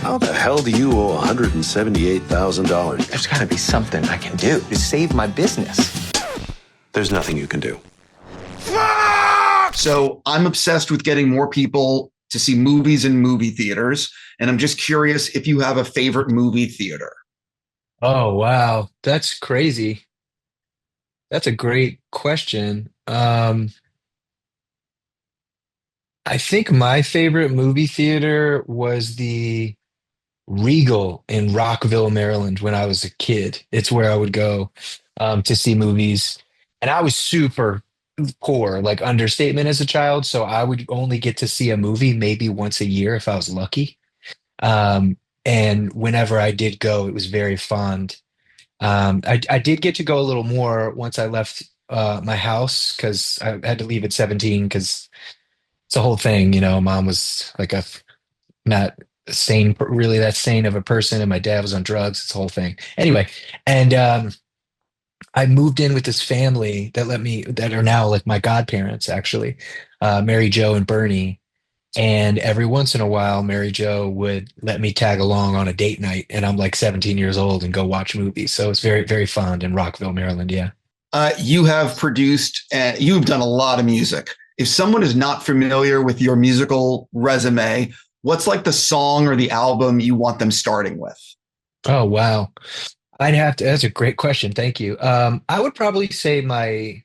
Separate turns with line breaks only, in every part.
How the hell do you owe $178,000?
There's got to be something I can do to save my business.
There's nothing you can do.
So I'm obsessed with getting more people to see movies in movie theaters. And I'm just curious if you have a favorite movie theater.
Oh, wow. That's crazy. That's a great question. I think my favorite movie theater was the Regal in Rockville, Maryland when I was a kid. It's where I would go to see movies. And I was super poor, like understatement as a child. So I would only get to see a movie maybe once a year if I was lucky. And whenever I did go, it was very fond. I did get to go a little more once I left my house because I had to leave at 17 because it's a whole thing. Mom was like a not sane, really that sane of a person, and my dad was on drugs. It's a whole thing. Anyway, and I moved in with this family that are now like my godparents, actually, Mary Jo and Bernie. And every once in a while, Mary Jo would let me tag along on a date night, and I'm like 17 years old and go watch movies. So it's very, very fond in Rockville, Maryland. Yeah.
You have produced, you've done a lot of music. If someone is not familiar with your musical resume, what's like the song or the album you want them starting with?
Oh, wow. That's a great question. Thank you. I would probably say my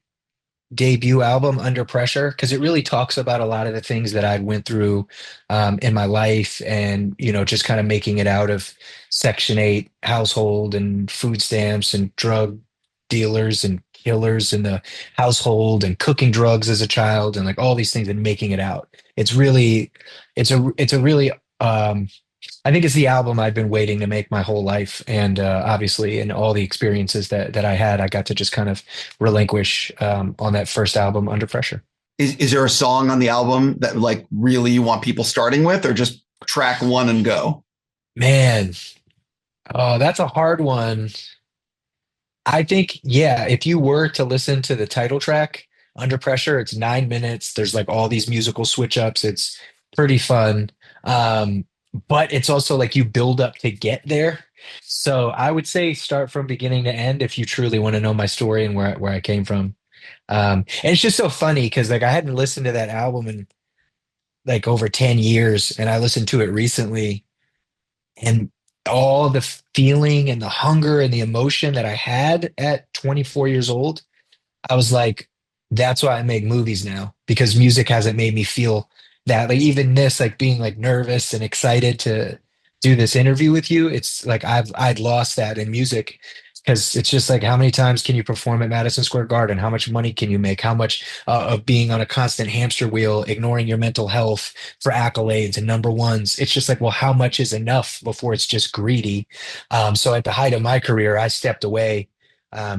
debut album, Under Pressure, because it really talks about a lot of the things that I went through in my life, and just kind of making it out of Section 8 household and food stamps and drug dealers and killers in the household and cooking drugs as a child and like all these things and making it out. It's a really I think it's the album I've been waiting to make my whole life. And obviously, in all the experiences that I had, I got to just kind of relinquish on that first album, Under Pressure.
Is there a song on the album that like really you want people starting with, or just track one and go?
Man, oh, that's a hard one. I think, yeah, if you were to listen to the title track, Under Pressure, it's 9 minutes. There's like all these musical switch ups. It's pretty fun. But it's also like you build up to get there. So I would say start from beginning to end if you truly want to know my story and where I came from. And it's just so funny because like I hadn't listened to that album in like over 10 years, and I listened to it recently, and all the feeling and the hunger and the emotion that I had at 24 years old, I was like, that's why I make movies now, because music hasn't made me feel that. Like even this, like being like nervous and excited to do this interview with you, it's like I'd lost that in music, because it's just like, how many times can you perform at Madison Square Garden? How much money can you make? How much of being on a constant hamster wheel, ignoring your mental health for accolades and number ones? It's just like, well, how much is enough before it's just greedy? So at the height of my career, I stepped away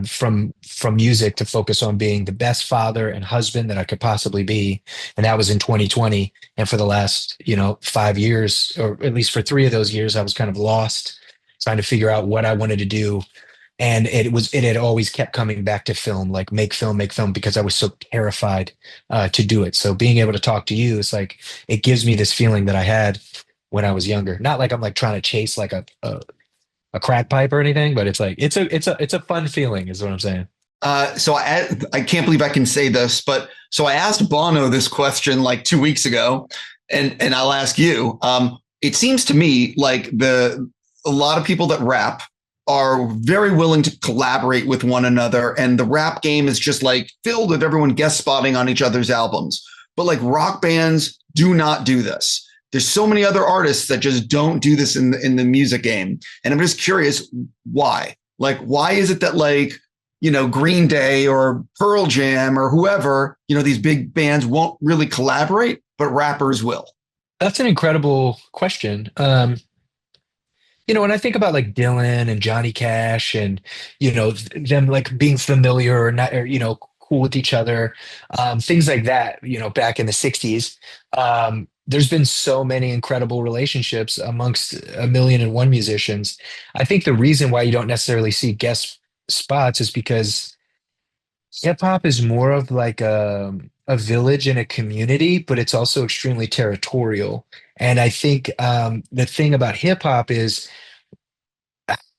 from music to focus on being the best father and husband that I could possibly be. And that was in 2020. And for the last, 5 years, or at least for 3 of those years, I was kind of lost, trying to figure out what I wanted to do. And it had always kept coming back to film, like make film, because I was so terrified to do it. So being able to talk to you, it's like, it gives me this feeling that I had when I was younger. Not like I'm like trying to chase like a crack pipe or anything, but it's like it's a fun feeling, is what I'm saying.
So I can't believe I can say this, but so I asked Bono this question like 2 weeks ago, and I'll ask you. It seems to me like a lot of people that rap are very willing to collaborate with one another, and the rap game is just like filled with everyone guest spotting on each other's albums. But like rock bands do not do this. There's so many other artists that just don't do this in the music game. And I'm just curious why. Like, why is it that like, Green Day or Pearl Jam or whoever, these big bands won't really collaborate, but rappers will?
That's an incredible question. When I think about like Dylan and Johnny Cash and, them like being familiar or not, or, cool with each other, things like that, back in the 60s, there's been so many incredible relationships amongst 1,000,001 musicians. I think the reason why you don't necessarily see guest spots is because Hip hop is more of like a village and a community, but it's also extremely territorial. And I think the thing about hip hop is,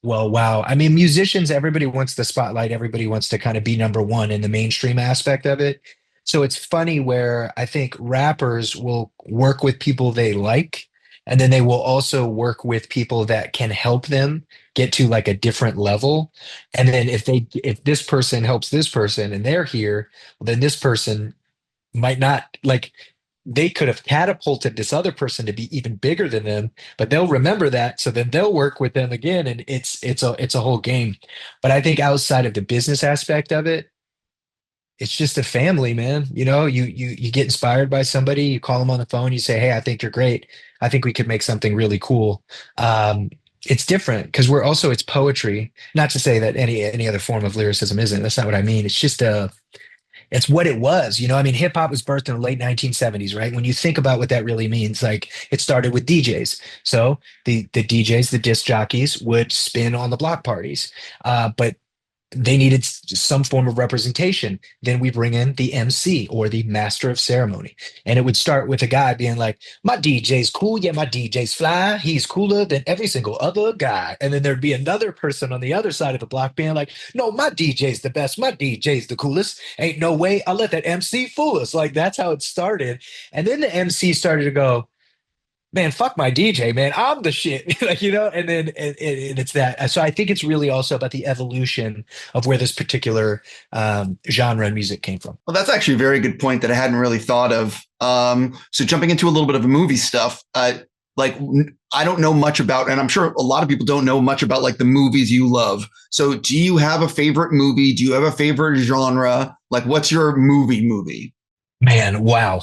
well, wow. I mean, musicians, everybody wants the spotlight. Everybody wants to kind of be number one in the mainstream aspect of it. So it's funny where I think rappers will work with people they like, and then they will also work with people that can help them get to like a different level. And then if this person helps this person and they're here, well, then this person might not like they could have catapulted this other person to be even bigger than them, but they'll remember that. So then they'll work with them again, and it's a whole game. But I think outside of the business aspect of it, it's just a family, man. You know, you get inspired by somebody, you call them on the phone, you say, "Hey, I think you're great. I think we could make something really cool." It's different because we're also it's poetry. Not to say that any other form of lyricism isn't. That's not what I mean. It's just a it's what it was. You know, I mean, hip hop was birthed in the late 1970s, right? When you think about what that really means, like it started with DJs. So the DJs, the disc jockeys would spin on the block parties. But they needed some form of representation. Then we bring in the MC or the master of ceremony. And it would start with a guy being like, my DJ's cool. Yeah, my DJ's fly. He's cooler than every single other guy. And then there'd be another person on the other side of the block being like, no, my DJ's the best. My DJ's the coolest. Ain't no way I'll let that MC fool us. Like that's how it started. And then the MC started to go, man, fuck my DJ, man. I'm the shit, like, you know, and then and it's that. So I think it's really also about the evolution of where this particular genre of music came from.
Well, that's actually a very good point that I hadn't really thought of. So jumping into a little bit of movie stuff, like I don't know much about, and I'm sure a lot of people don't know much about like the movies you love. So do you have a favorite movie? Do you have a favorite genre? Like what's your movie?
Man, wow.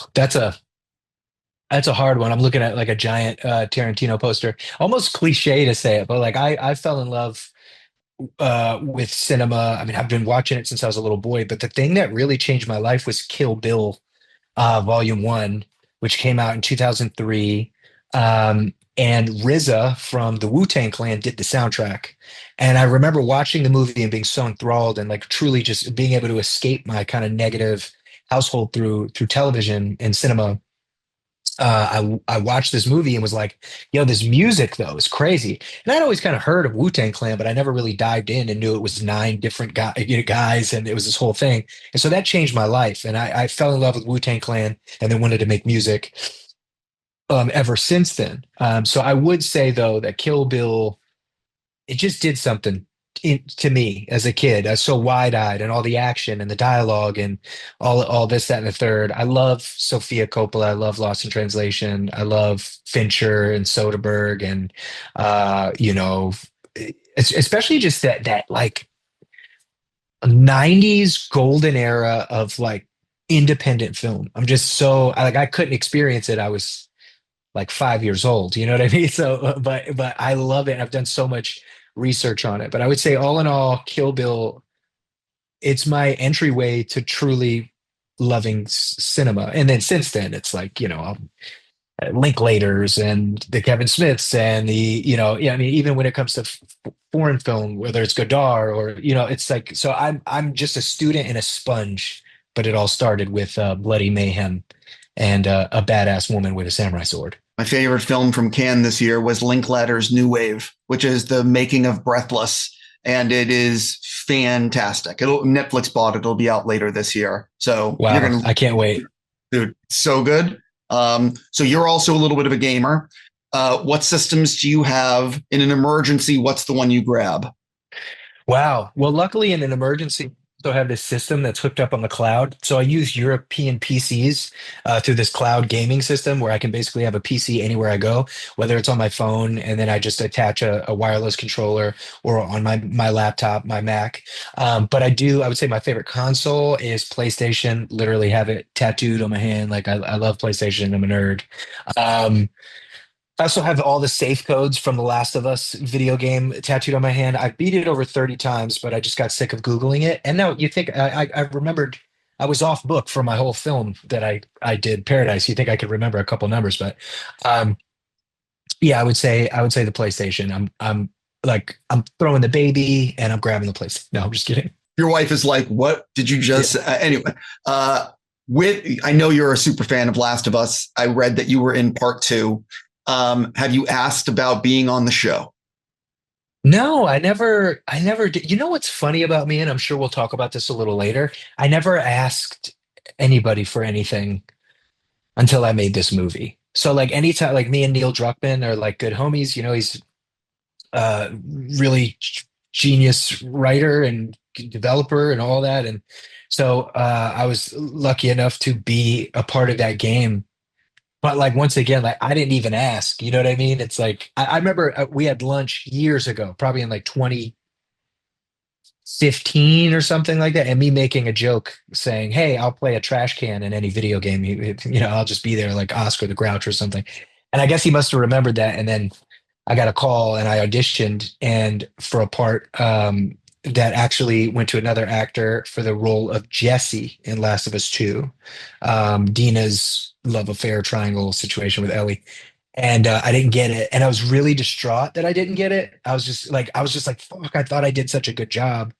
That's a hard one. I'm looking at like a giant Tarantino poster. Almost cliche to say it, but like I fell in love with cinema. I mean, I've been watching it since I was a little boy, but the thing that really changed my life was Kill Bill Volume 1, which came out in 2003. And RZA from the Wu-Tang Clan did the soundtrack. And I remember watching the movie and being so enthralled and like truly just being able to escape my kind of negative household through television and cinema. I watched this movie and was like, yo, this music though is crazy. And I'd always kind of heard of Wu-Tang Clan, but I never really dived in and knew it was nine different guys and it was this whole thing. And so that changed my life. And I fell in love with Wu-Tang Clan and then wanted to make music ever since then. So I would say though that Kill Bill it just did something to me as a kid. I was so wide-eyed and all the action and the dialogue and all this, that, and the third. I love Sophia Coppola. I love Lost in Translation. I love Fincher and Soderbergh and you know, especially just that like 90s golden era of like independent film. I'm just so like I couldn't experience it. I was like 5 years old. You know what I mean? So, but I love it. I've done so much research on it. But I would say, all in all, Kill Bill, it's my entryway to truly loving cinema. And then since then, it's like Linklaters and the Kevin Smiths and the yeah. I mean, even when it comes to foreign film, whether it's Godard or it's like so. I'm just a student and a sponge. But it all started with Bloody Mayhem and a badass woman with a samurai sword.
My favorite film from Cannes this year was Linklater's New Wave, which is the making of Breathless. And it is fantastic. Netflix bought it. It'll be out later this year. So
wow, I can't wait.
Dude, so good. So you're also a little bit of a gamer. What systems do you have in an emergency? What's the one you grab?
Wow. Well, luckily in an emergency, I have this system that's hooked up on the cloud. So I use European PCs through this cloud gaming system where I can basically have a PC anywhere I go, whether it's on my phone and then I just attach a wireless controller or on my laptop, my Mac. But I would say my favorite console is PlayStation. Literally have it tattooed on my hand. Like I love PlayStation. I'm a nerd. I also have all the safe codes from the Last of Us video game tattooed on my hand. I beat it over 30 times, but I just got sick of Googling it. And now you think I remembered I was off book for my whole film that I did Paradise. You think I could remember a couple numbers, but yeah, I would say the PlayStation. I'm throwing the baby and I'm grabbing the PlayStation. No, I'm just kidding.
Your wife is like, what did you just anyway, I know you're a super fan of Last of Us. I read that you were in part two. Have you asked about being on the show?
No, I never did. You know what's funny about me, and I'm sure we'll talk about this a little later. I never asked anybody for anything until I made this movie. So like anytime, like me and Neil Druckmann are like good homies. He's really genius writer and developer and all that. And so I was lucky enough to be a part of that game. But like once again, like I didn't even ask. You know what I mean? It's like I remember we had lunch years ago, probably in like 2015 or something like that, and me making a joke saying, "Hey, I'll play a trash can in any video game. I'll just be there like Oscar the Grouch or something." And I guess he must have remembered that. And then I got a call and I auditioned and for a part that actually went to another actor for the role of Jesse in Last of Us 2, Dina's love affair triangle situation with Ellie. And I didn't get it. And I was really distraught that I didn't get it. I was just like, fuck, I thought I did such a good job.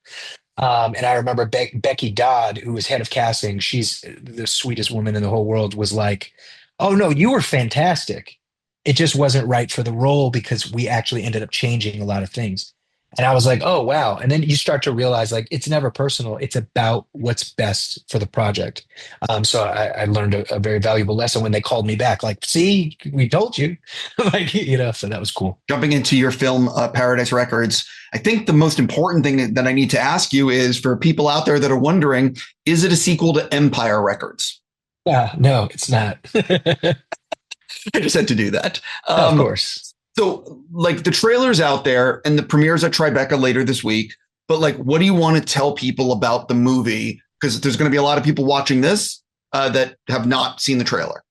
And I remember Becky Dodd, who was head of casting, she's the sweetest woman in the whole world, was like, "Oh no, you were fantastic. It just wasn't right for the role because we actually ended up changing a lot of things." And I was like, "Oh wow." And then you start to realize like it's never personal. It's about what's best for the project. So I learned a very valuable lesson when they called me back, like, "See, we told you." So that was cool.
Jumping into your film, Paradise Records, I think the most important thing that I need to ask you is for people out there that are wondering, is it a sequel to Empire Records?
Yeah, no, it's not.
I just had to do that.
Of course.
So, like, the trailer's out there and the premiere's at Tribeca later this week. But, like, what do you want to tell people about the movie? Because there's going to be a lot of people watching this that have not seen the trailer.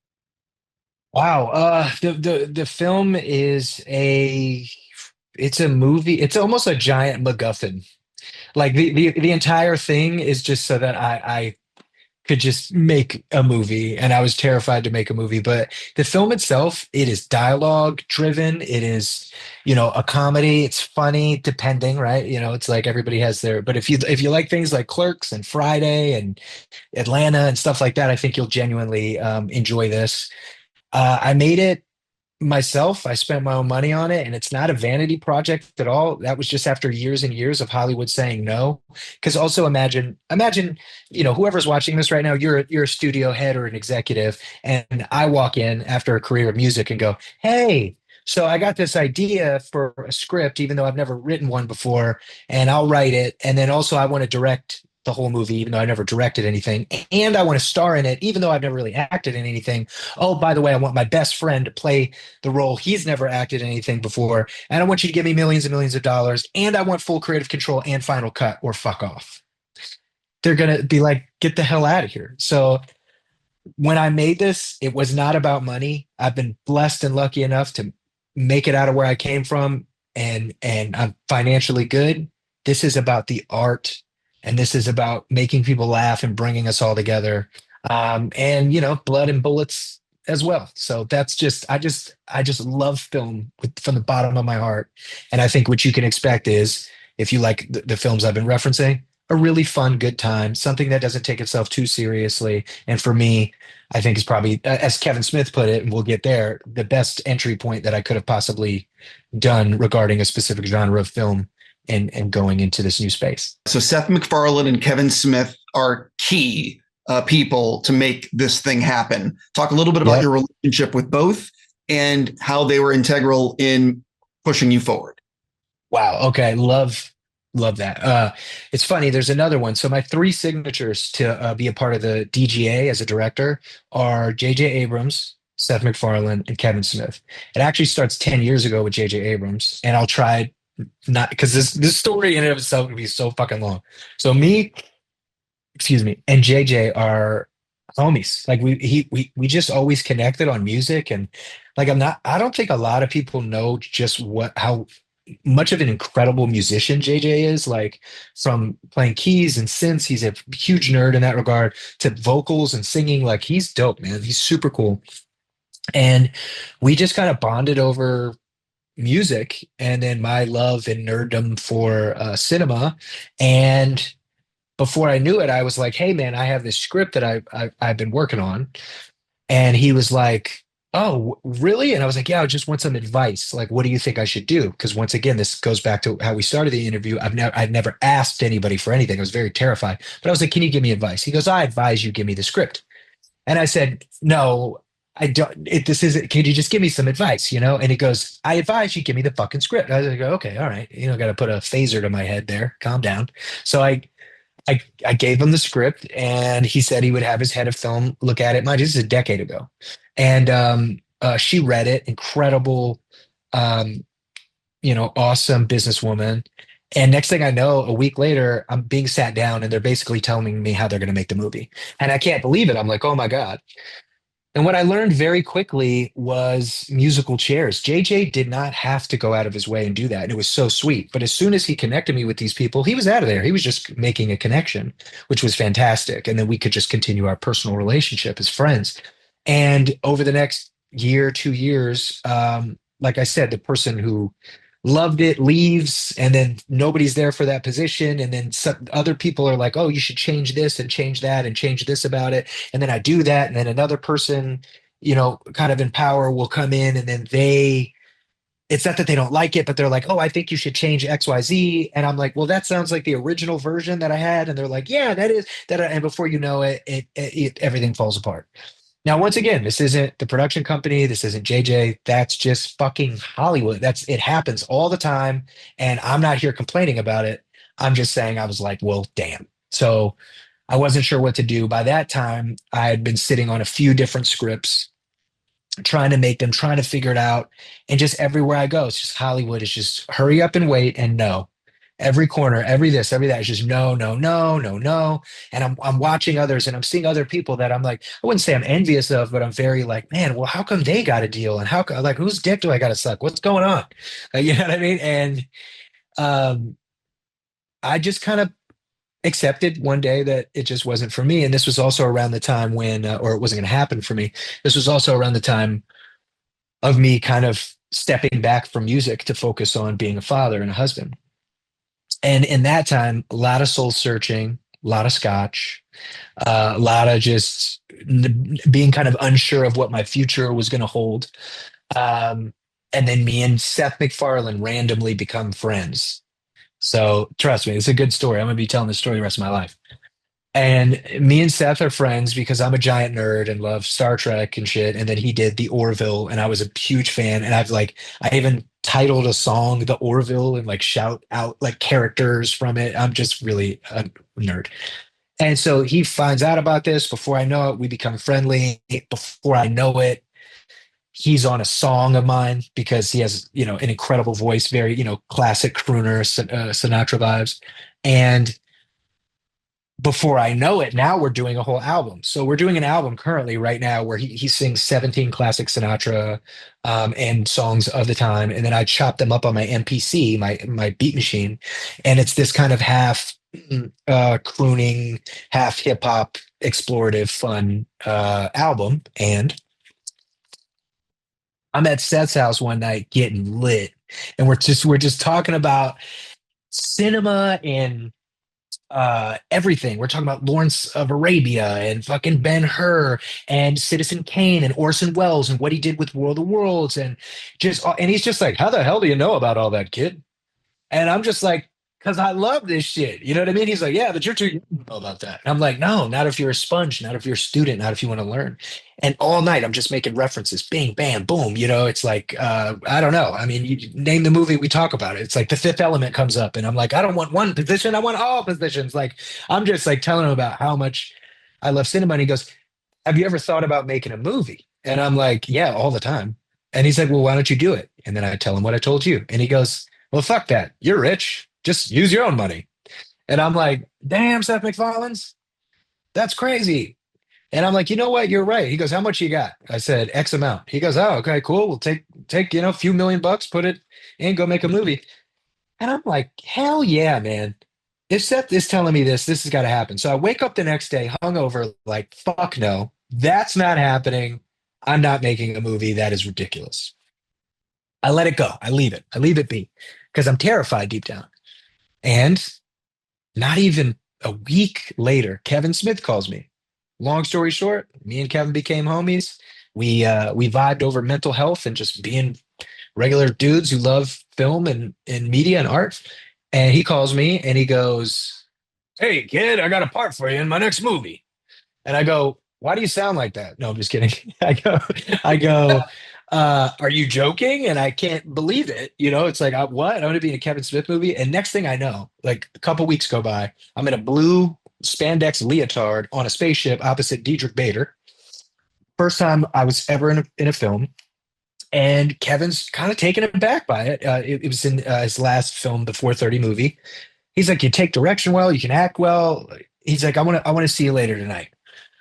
Wow. The film is it's a movie. It's almost a giant MacGuffin. Like the entire thing is just so that I could just make a movie, and I was terrified to make a movie. But the film itself, it is dialogue driven. It is, a comedy. It's funny, depending, right? It's like everybody has their. But if you like things like Clerks and Friday and Atlanta and stuff like that, I think you'll genuinely enjoy this. I made it myself. I spent my own money on it, and it's not a vanity project at all. That was just after years and years of Hollywood saying no. Because also imagine, whoever's watching this right now, you're a studio head or an executive, and I walk in after a career of music and go, "Hey, so I got this idea for a script, even though I've never written one before, and I'll write it, and then also I want to direct." The whole movie, even though I never directed anything, and I want to star in it, even though I've never really acted in anything. Oh, by the way, I want my best friend to play the role. He's never acted in anything before. And I want you to give me millions and millions of dollars. And I want full creative control and final cut or fuck off. They're going to be like, get the hell out of here. So when I made this, it was not about money. I've been blessed and lucky enough to make it out of where I came from. And I'm financially good. This is about the art, and this is about making people laugh and bringing us all together. And blood and bullets as well. So that's just I just love film from the bottom of my heart. And I think what you can expect is, if you like the films I've been referencing, a really fun, good time, something that doesn't take itself too seriously. And for me, I think is probably, as Kevin Smith put it, and we'll get there, the best entry point that I could have possibly done regarding a specific genre of film and going into this new space.
So Seth MacFarlane and Kevin Smith are key people to make this thing happen. Talk a little bit about your relationship with both and how they were integral in pushing you forward.
Wow. Okay. Love that. It's funny. There's another one. So my three signatures to be a part of the DGA as a director are J.J. Abrams, Seth MacFarlane, and Kevin Smith. It actually starts 10 years ago with J.J. Abrams, and I'll try not, because this story in and of itself would be so fucking long. So me, excuse me, and JJ are homies. Like we just always connected on music. And like I don't think a lot of people know just how much of an incredible musician JJ is. Like, from playing keys and synths, he's a huge nerd in that regard, to vocals and singing. Like, he's dope, man. He's super cool. And we just kind of bonded over music, and then my love and nerddom for cinema. And before I knew it, I was like, "Hey, man, I have this script that I've been working on." And he was like, "Oh, really?" And I was like, "Yeah, I just want some advice. Like, what do you think I should do?" Because once again, this goes back to how we started the interview. I'd never asked anybody for anything. I was very terrified. But I was like, "Can you give me advice?" He goes, "I advise you give me the script." And I said, "No, I don't. This isn't. Can you just give me some advice?" And he goes, "I advise you give me the fucking script." I was like, "Okay, all right. Got to put a phaser to my head there. Calm down." So I gave him the script, and he said he would have his head of film look at it. Mind you, this is a decade ago, and she read it. Incredible, um, awesome businesswoman. And next thing I know, a week later, I'm being sat down, and they're basically telling me how they're going to make the movie, and I can't believe it. I'm like, oh my god. And what I learned very quickly was musical chairs. JJ did not have to go out of his way and do that. And it was so sweet. But as soon as he connected me with these people, he was out of there. He was just making a connection, which was fantastic. And then we could just continue our personal relationship as friends. And over the next year, 2 years, like I said, the person who loved it leaves, and then nobody's there for that position, and then some other people are like, "Oh, you should change this and change that and change this about it," and then I do that, and then another person, kind of in power will come in, and then it's not that they don't like it, but they're like, "Oh, I think you should change XYZ," and I'm like, "Well, that sounds like the original version that I had," and they're like, "Yeah, that is that," and before you know it, everything falls apart. Now, once again, this isn't the production company. This isn't JJ. That's just fucking Hollywood. It happens all the time. And I'm not here complaining about it. I'm just saying I was like, well, damn. So I wasn't sure what to do. By that time, I had been sitting on a few different scripts, trying to make them, trying to figure it out. And just everywhere I go, it's just Hollywood is just hurry up and wait and no. Every corner, every this, every that is just no, no, no, no, no. And I'm watching others and I'm seeing other people that I'm like, I wouldn't say I'm envious of, but I'm very like, man, well, how come they got a deal? And like whose dick do I gotta suck? What's going on? You know what I mean? And um I just kind of accepted one day that it just wasn't for me. And this was also around the time when, or it wasn't going to happen for me. This was also around the time of me kind of stepping back from music to focus on being a father and a husband. And in that time, a lot of soul searching, a lot of scotch, a lot of just being kind of unsure of what my future was going to hold. Um, and then me and Seth MacFarlane randomly become friends. So trust me, it's a good story. I'm going to be telling this story the rest of my life. And me and Seth are friends because I'm a giant nerd and love Star Trek and shit. And then he did the Orville, and I was a huge fan. And I even titled a song the Orville and like shout out like characters from it. I'm just really a nerd. And so he finds out about this. Before I know it, we become friendly. Before I know it, he's on a song of mine because he has, an incredible voice, very, classic crooner, Sinatra vibes. And before I know it, now we're doing a whole album. So we're doing an album currently right now where he sings 17 classic Sinatra and songs of the time. And then I chop them up on my MPC, my beat machine. And it's this kind of half crooning, half hip hop, explorative, fun album. And I'm at Seth's house one night getting lit. And we're just talking about cinema and everything. We're talking about Lawrence of Arabia and fucking Ben-Hur and Citizen Kane and Orson Welles and what he did with World of Worlds and he's just like, how the hell do you know about all that, kid? And I'm just like, because I love this shit. You know what I mean? He's like, yeah, but you're too young to know about that. And I'm like, no, not if you're a sponge, not if you're a student, not if you want to learn. And all night I'm just making references, bing, bam, boom. It's like, I don't know. I mean, you name the movie, we talk about it. It's like The Fifth Element comes up, and I'm like, I don't want one position, I want all positions. Like, I'm just like telling him about how much I love cinema. And he goes, have you ever thought about making a movie? And I'm like, yeah, all the time. And he's like, well, why don't you do it? And then I tell him what I told you. And he goes, well, fuck that. You're rich. Just use your own money. And I'm like, damn, Seth MacFarlane's, that's crazy. And I'm like, you know what? You're right. He goes, how much you got? I said, X amount. He goes, oh, okay, cool. We'll take, a few $1,000,000, put it in, go make a movie. And I'm like, hell yeah, man. If Seth is telling me this has got to happen. So I wake up the next day hungover, like, fuck no, that's not happening. I'm not making a movie. That is ridiculous. I let it go. I leave it. I leave it be because I'm terrified deep down. And not even a week later, Kevin Smith calls me. Long story short, me and Kevin became homies. We vibed over mental health and just being regular dudes who love film and media and art. And he calls me and he goes, "Hey kid, I got a part for you in my next movie." And I go, "Why do you sound like that?" No, I'm just kidding. I go, are you joking? And I can't believe it. It's like, what? I'm going to be in a Kevin Smith movie. And next thing I know, like a couple weeks go by, I'm in a blue spandex leotard on a spaceship opposite Diedrich Bader. First time I was ever in a film. And Kevin's kind of taken aback by it. It was in his last film, the 4:30 movie. He's like, "You take direction well, you can act well." He's like, I want to see you later tonight."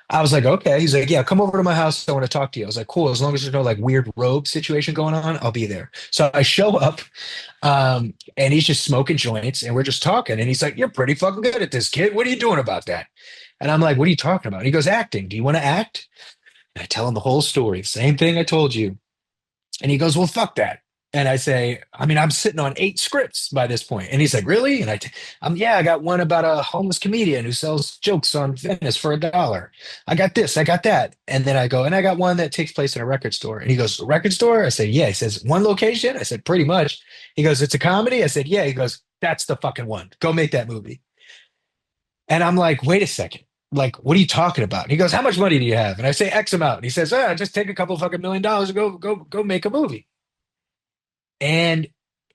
I was like, "Okay." He's like, "Yeah, come over to my house. I want to talk to you." I was like, "Cool. As long as there's no like weird robe situation going on, I'll be there." So I show up, and he's just smoking joints, and we're just talking. And he's like, "You're pretty fucking good at this, kid. What are you doing about that?" And I'm like, "What are you talking about?" And he goes, "Acting. Do you want to act?" And I tell him the whole story, same thing I told you. And he goes, "Well, fuck that." And I say, "I mean, I'm sitting on 8 scripts by this point." And he's like, "Really?" And yeah, I got one about a homeless comedian who sells jokes on Venice for $1. I got this, I got that. And then I go, "And I got one that takes place in a record store." And he goes, "A record store?" I say, "Yeah." He says, "One location?" I said, "Pretty much." He goes, "It's a comedy?" I said, "Yeah." He goes, "That's the fucking one. Go make that movie." And I'm like, "Wait a second. Like, what are you talking about?" And he goes, "How much money do you have?" And I say X amount. And he says, "Just take a couple fucking $1 million and go make a movie." And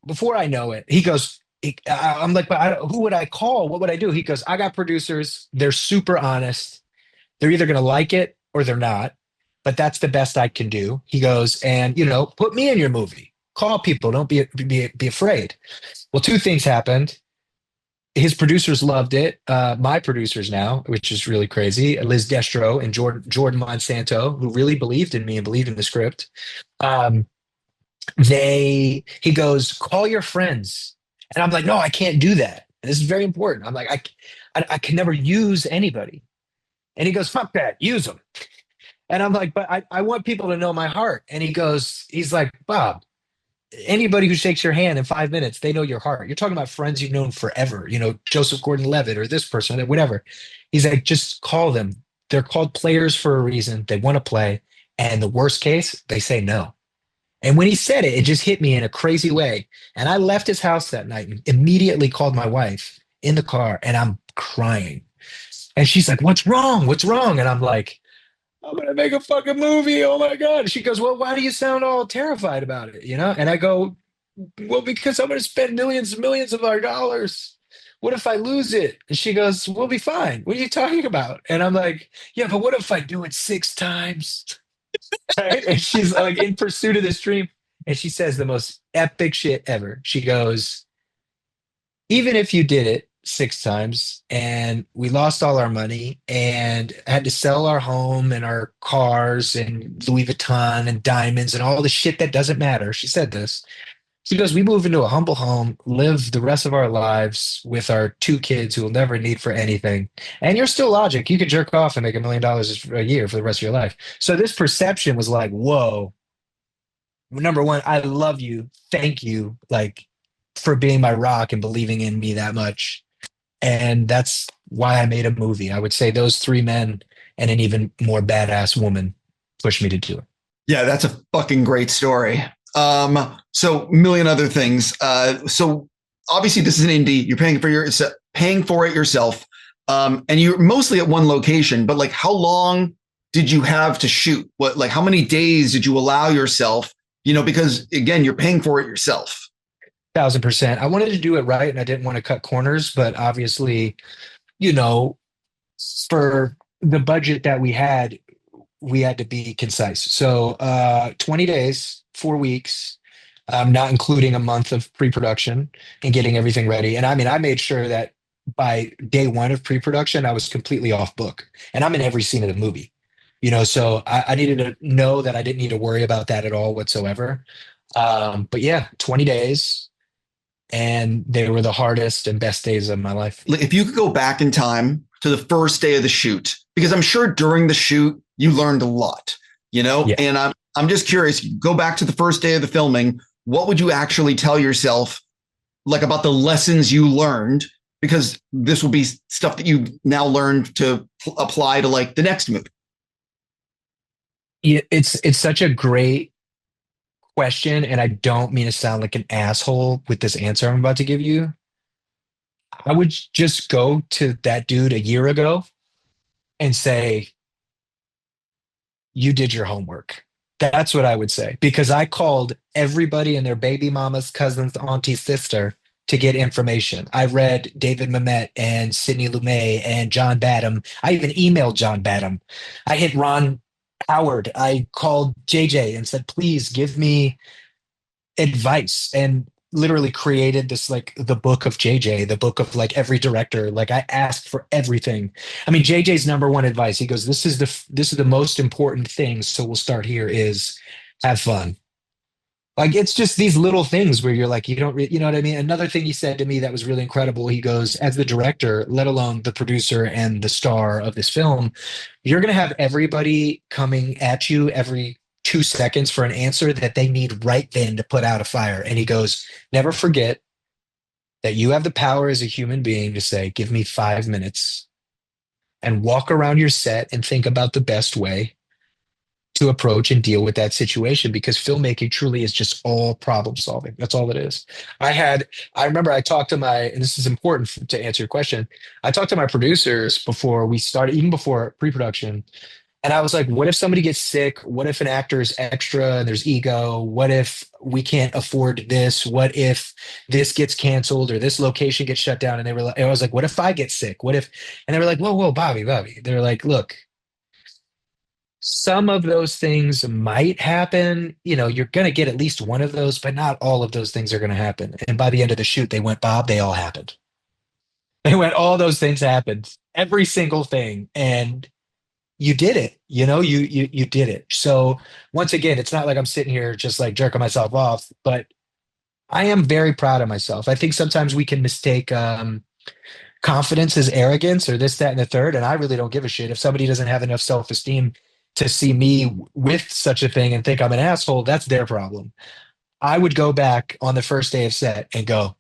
before I know it, he goes, I'm like, "But who would I call? What would I do?" He goes, "I got producers. They're super honest. They're either going to like it or they're not. But that's the best I can do." He goes, "And, put me in your movie. Call people. Don't be afraid." Well, two things happened. His producers loved it. My producers now, which is really crazy, Liz Destro and Jordan Monsanto, who really believed in me and believed in the script. Um, he goes, "Call your friends." And I'm like, "No, I can't do that. And this is very important." I'm like, I can never use anybody." And he goes, "Fuck that, use them." And I'm like, "But I want people to know my heart." And he's like, "Bob, anybody who shakes your hand in 5 minutes, they know your heart. You're talking about friends you've known forever, Joseph Gordon-Levitt or this person, or whatever." He's like, "Just call them. They're called players for a reason. They want to play. And the worst case, they say no." And when he said it, it just hit me in a crazy way. And I left his house that night and immediately called my wife in the car and I'm crying. And she's like, "What's wrong? What's wrong?" And I'm like, "I'm going to make a fucking movie. Oh my God." She goes, "Well, why do you sound all terrified about it?" And I go, "Well, because I'm going to spend millions and millions of our dollars. What if I lose it?" And she goes, "We'll be fine. What are you talking about?" And I'm like, "Yeah, but what if I do it 6 times?" Right? And she's like in pursuit of this dream. And she says the most epic shit ever. She goes, "Even if you did it 6 times and we lost all our money and had to sell our home and our cars and Louis Vuitton and diamonds and all the shit that doesn't matter." She said this. She goes, "We move into a humble home, live the rest of our lives with our 2 kids who will never need for anything. And you're still Logic. You could jerk off and make $1 million a year for the rest of your life." So this perception was like, whoa, number one, I love you. Thank you, like, for being my rock and believing in me that much. And that's why I made a movie. I would say those 3 men and an even more badass woman pushed me to do it.
Yeah, that's a fucking great story. So a million other things. So obviously this is an indie. You're paying for it yourself. And you're mostly at one location, but like how long did you have to shoot? How many days did you allow yourself? Because again, you're paying for it yourself.
1,000%. I wanted to do it right and I didn't want to cut corners, but obviously, you know, for the budget that we had to be concise. So 20 days, 4 weeks, not including a month of pre-production and getting everything ready. And I mean, I made sure that by day one of pre-production, I was completely off book. And I'm in every scene of the movie. So I needed to know that I didn't need to worry about that at all whatsoever. But yeah, 20 days. And they were the hardest and best days of my life.
If you could go back in time to the first day of the shoot, because I'm sure during the shoot, you learned a lot,
Yeah.
and I'm just curious, go back to the first day of the filming. What would you actually tell yourself, like about the lessons you learned because this will be stuff that you now learned to apply to like the next movie.
Yeah, it's such a great question, and I don't mean to sound like an asshole with this answer I'm about to give you. I would just go to that dude a year ago and say, you did your homework. That's what I would say. Because I called everybody and their baby mama's cousin's auntie sister to get information. I read David Mamet and Sidney Lumet and John Badham. I even emailed John Badham. I hit Ron Howard. I called JJ and said, please give me advice, and literally created this, like, the book of JJ, the book of like every director. Like, I asked for everything. I mean, JJ's number one advice, he goes, this is the most important thing, so we'll start here, is have fun. Like, it's just these little things where you're like, you don't you know what I mean? Another thing he said to me that was really incredible, he goes, as the director, let alone the producer and the star of this film, you're going to have everybody coming at you every 2 seconds for an answer that they need right then to put out a fire. And he goes, never forget that you have the power as a human being to say, give me 5 minutes, and walk around your set and think about the best way to approach and deal with that situation, because filmmaking truly is just all problem solving. That's all it is. I remember I talked to and this is important to answer your question. I talked to my producers before we started, even before pre-production. And I was like, what if somebody gets sick? What if an actor is extra and there's ego? What if we can't afford this? What if this gets canceled or this location gets shut down? And they were like, I was like, what if I get sick? What if, and they were like, whoa, Bobby. They're like, look, some of those things might happen. You know, you're going to get at least one of those, but not all of those things are going to happen. And by the end of the shoot, they went, Bob, they all happened. They went, all those things happened, every single thing. And you did it, you did it. So once again, it's not like I'm sitting here just like jerking myself off, but I am very proud of myself. I think sometimes we can mistake confidence as arrogance or this, that, and the third. And I really don't give a shit. If somebody doesn't have enough self-esteem to see me with such a thing and think I'm an asshole, that's their problem. I would go back on the first day of set and go,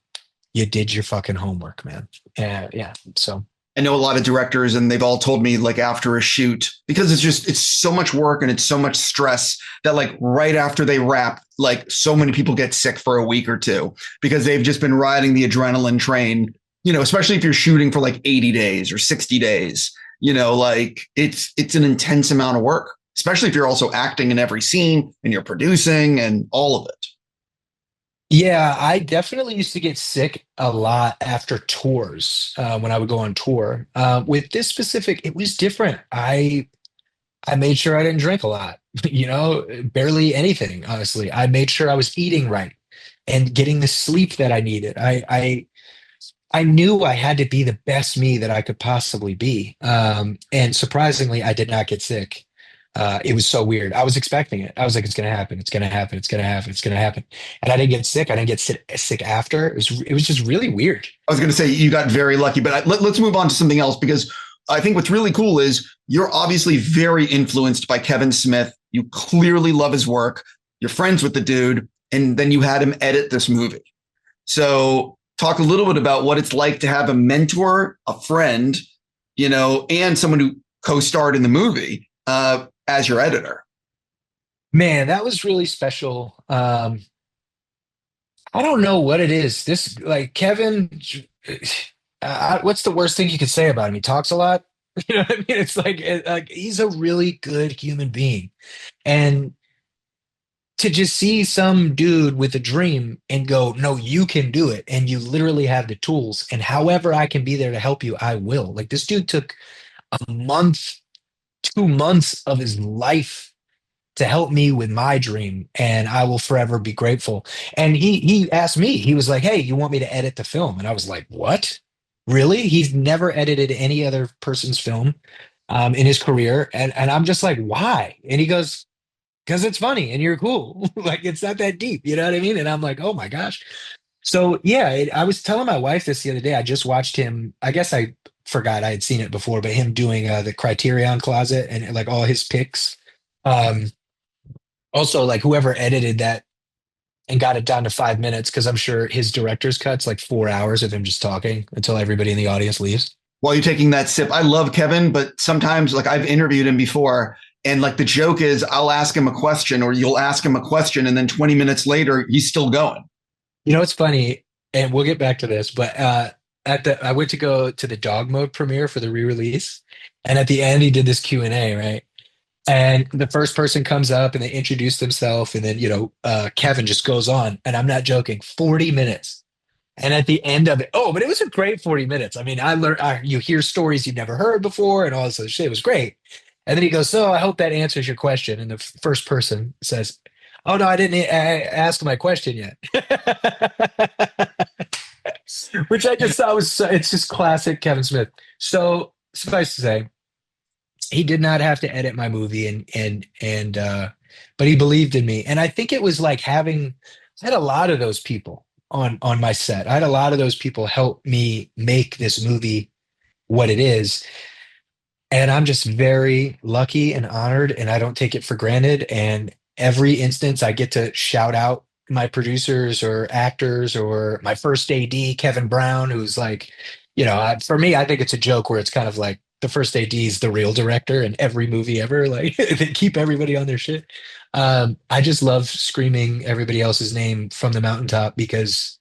you did your fucking homework, man. Yeah. So
I know a lot of directors, and they've all told me, like, after a shoot, because it's so much work and it's so much stress, that like right after they wrap, like so many people get sick for a week or two because they've just been riding the adrenaline train, especially if you're shooting for like 80 days or 60 days, like it's an intense amount of work, especially if you're also acting in every scene and you're producing and all of it.
yeah, I definitely used to get sick a lot after tours, when I would go on tour. With this specific, it was different. I made sure I didn't drink a lot, barely anything, honestly. I made sure I was eating right and getting the sleep that I needed. I knew I had to be the best me that I could possibly be. And surprisingly, I did not get sick. It was so weird. I was expecting it. I was like, it's going to happen. It's going to happen. It's going to happen. It's going to happen. And I didn't get sick. I didn't get sick after. It was just really weird.
I was going to say you got very lucky, but let's move on to something else, because I think what's really cool is you're obviously very influenced by Kevin Smith. You clearly love his work. You're friends with the dude, and then you had him edit this movie. So talk a little bit about what it's like to have a mentor, a friend, and someone who co-starred in the movie as your editor.
Man, that was really special. I don't know what it is. This, like, Kevin, what's the worst thing you could say about him? He talks a lot. You know what I mean? It's like he's a really good human being. And to just see some dude with a dream and go, no, you can do it. And you literally have the tools. And however I can be there to help you, I will. Like, this dude took a month, 2 months of his life to help me with my dream, and I will forever be grateful. And he asked me, he was like, hey, you want me to edit the film? And I was like, what? Really? He's never edited any other person's film in his career. And I'm just like, why? And he goes, because it's funny and you're cool. Like, it's not that deep. You know what I mean? And I'm like, oh my gosh. So yeah, I was telling my wife this the other day. I just watched him. I guess I forgot I had seen it before, but him doing the Criterion Closet and like all his picks. Um, Also, like, whoever edited that and got it down to 5 minutes because I'm sure his director's cut's like 4 hours of him just talking until everybody in the audience leaves.
While you're taking that sip, I love Kevin, but sometimes like I've interviewed him before. And like the joke is I'll ask him a question or you'll ask him a question. And then 20 minutes later, he's still going.
You know, it's funny, and we'll get back to this, but I went to go to the dog mode premiere for the re-release, and at the end he did this Q&A, right? And the first person comes up and they introduce themselves, and then Kevin just goes on, and I'm not joking, 40 minutes. And at the end of it, oh, but it was a great 40 minutes. I mean, I learned you hear stories you've never heard before and all this other shit. It was great. And then he goes, "So I hope that answers your question." And the first person says, "Oh no, I didn't ask my question yet." Which I just thought was it's just classic Kevin Smith. So suffice to say, he did not have to edit my movie, and but he believed in me. And I think it was like I had a lot of those people on my set. I had a lot of those people help me make this movie what it is. And I'm just very lucky and honored, and I don't take it for granted. And every instance I get to shout out my producers or actors or my first AD, Kevin Brown, who's like, for me, I think it's a joke where it's kind of like the first AD is the real director in every movie ever. Like they keep everybody on their shit. I just love screaming everybody else's name from the mountaintop because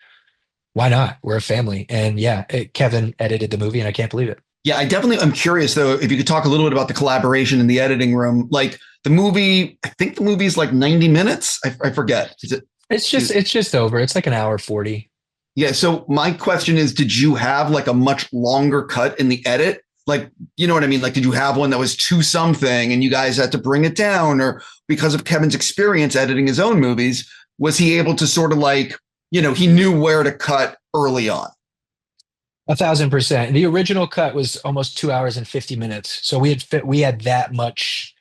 why not? We're a family. And yeah, Kevin edited the movie, and I can't believe it.
Yeah, I'm curious though, if you could talk a little bit about the collaboration in the editing room. Like the movie, I think the movie is like 90 minutes. I forget.
It's just over. It's like an hour 40.
Yeah. So my question is, did you have like a much longer cut in the edit? Like, you know what I mean? Like, did you have one that was two something and you guys had to bring it down? Or because of Kevin's experience editing his own movies, was he able to sort of like, he knew where to cut early on?
1,000%. The original cut was almost 2 hours and 50 minutes. So we had that much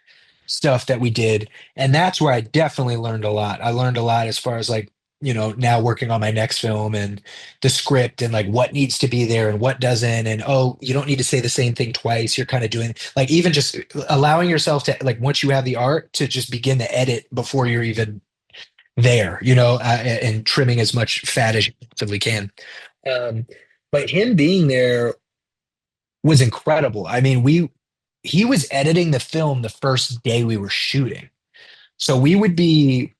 stuff that we did. And that's where I definitely learned a lot. I learned a lot as far as like, now working on my next film and the script and like what needs to be there and what doesn't. And oh, you don't need to say the same thing twice. You're kind of doing like even just allowing yourself to like once you have the art to just begin to edit before you're even there, and trimming as much fat as you possibly can. Um, but him being there was incredible. I mean, he was editing the film the first day we were shooting. So we would be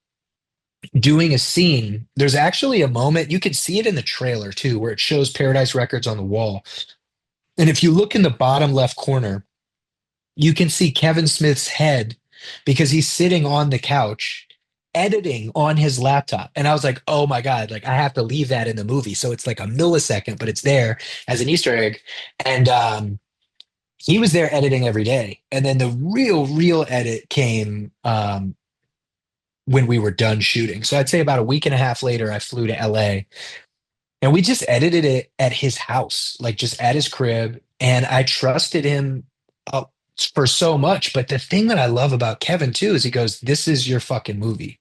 doing a scene. There's actually a moment, you can see it in the trailer too, where it shows Paradise Records on the wall. And if you look in the bottom left corner, you can see Kevin Smith's head because he's sitting on the couch editing on his laptop. And I was like, oh my God, like I have to leave that in the movie. So it's like a millisecond, but it's there as an Easter egg. And he was there editing every day. And then the real edit came when we were done shooting. So I'd say about a week and a half later, I flew to LA and we just edited it at his house, like just at his crib. And I trusted him for so much. But the thing that I love about Kevin too is he goes, "This is your fucking movie."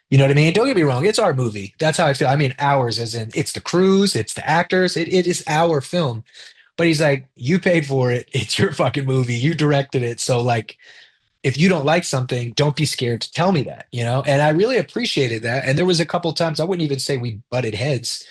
You know what I mean? Don't get me wrong. It's our movie. That's how I feel. I mean, ours as in it's the crews, it's the actors. It is our film. But he's like, "You paid for it. It's your fucking movie. You directed it. So like, if you don't like something, don't be scared to tell me that." And I really appreciated that. And there was a couple times I wouldn't even say we butted heads,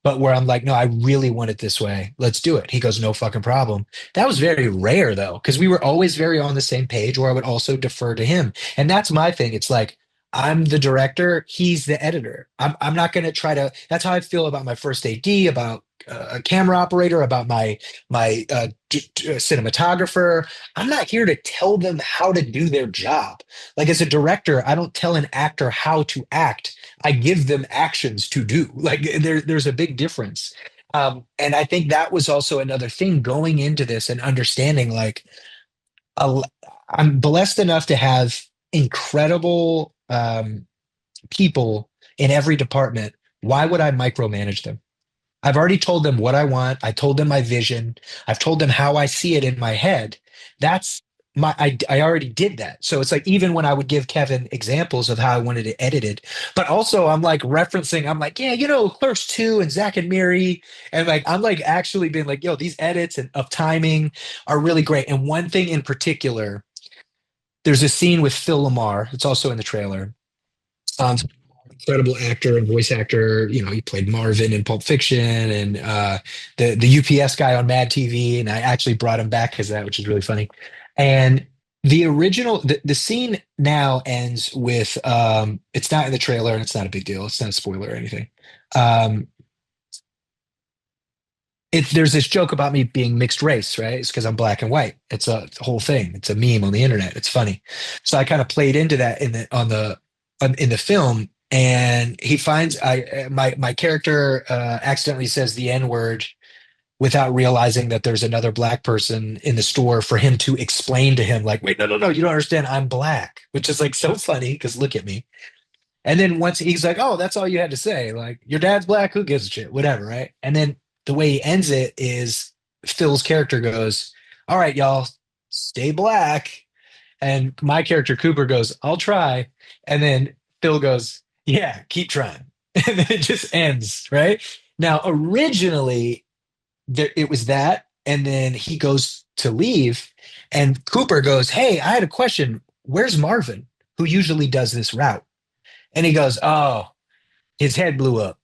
but where I'm like, "No, I really want it this way. Let's do it." He goes, "No fucking problem." That was very rare though, because we were always very on the same page, or I would also defer to him. And that's my thing. It's like, I'm the director, he's the editor. I'm not going to try to, that's how I feel about my first AD, about a camera operator, about my cinematographer. I'm not here to tell them how to do their job. Like as a director, I don't tell an actor how to act. I give them actions to do. Like there's a big difference. And I think that was also another thing going into this and understanding like I'm blessed enough to have incredible people in every department. Why would I micromanage them? I've already told them what I want. I told them my vision. I've told them how I see it in my head. That's I already did that. So it's like, even when I would give Kevin examples of how I wanted it edited, but also I'm like referencing, I'm like, yeah, Clerks 2 and Zach and Miri. And like, I'm like actually being like, yo, these edits and of timing are really great. And one thing in particular, there's a scene with Phil Lamar. It's also in the trailer. Um, incredible actor and voice actor. You know, he played Marvin in Pulp Fiction and the UPS guy on Mad TV. And I actually brought him back because of that, which is really funny. And the original, the scene now ends with it's not in the trailer and it's not a big deal. It's not a spoiler or anything. Um, there's this joke about me being mixed race, right? It's because I'm black and white. It's a whole thing. It's a meme on the internet. It's funny. So I kind of played into that in the film, and he finds my character accidentally says the N word without realizing that there's another black person in the store for him to explain to him, like, wait, no, no, no, you don't understand. I'm black, which is like so funny because look at me. And then once he's like, "Oh, that's all you had to say. Like, your dad's black. Who gives a shit? Whatever." Right. And then the way he ends it is Phil's character goes, "All right, y'all, stay black." And my character Cooper goes, "I'll try." And then Phil goes, "Yeah, keep trying." And then it just ends. Right. Now, originally, it was that. And then he goes to leave. And Cooper goes, "Hey, I had a question. Where's Marvin, who usually does this route?" And he goes, "Oh, his head blew up."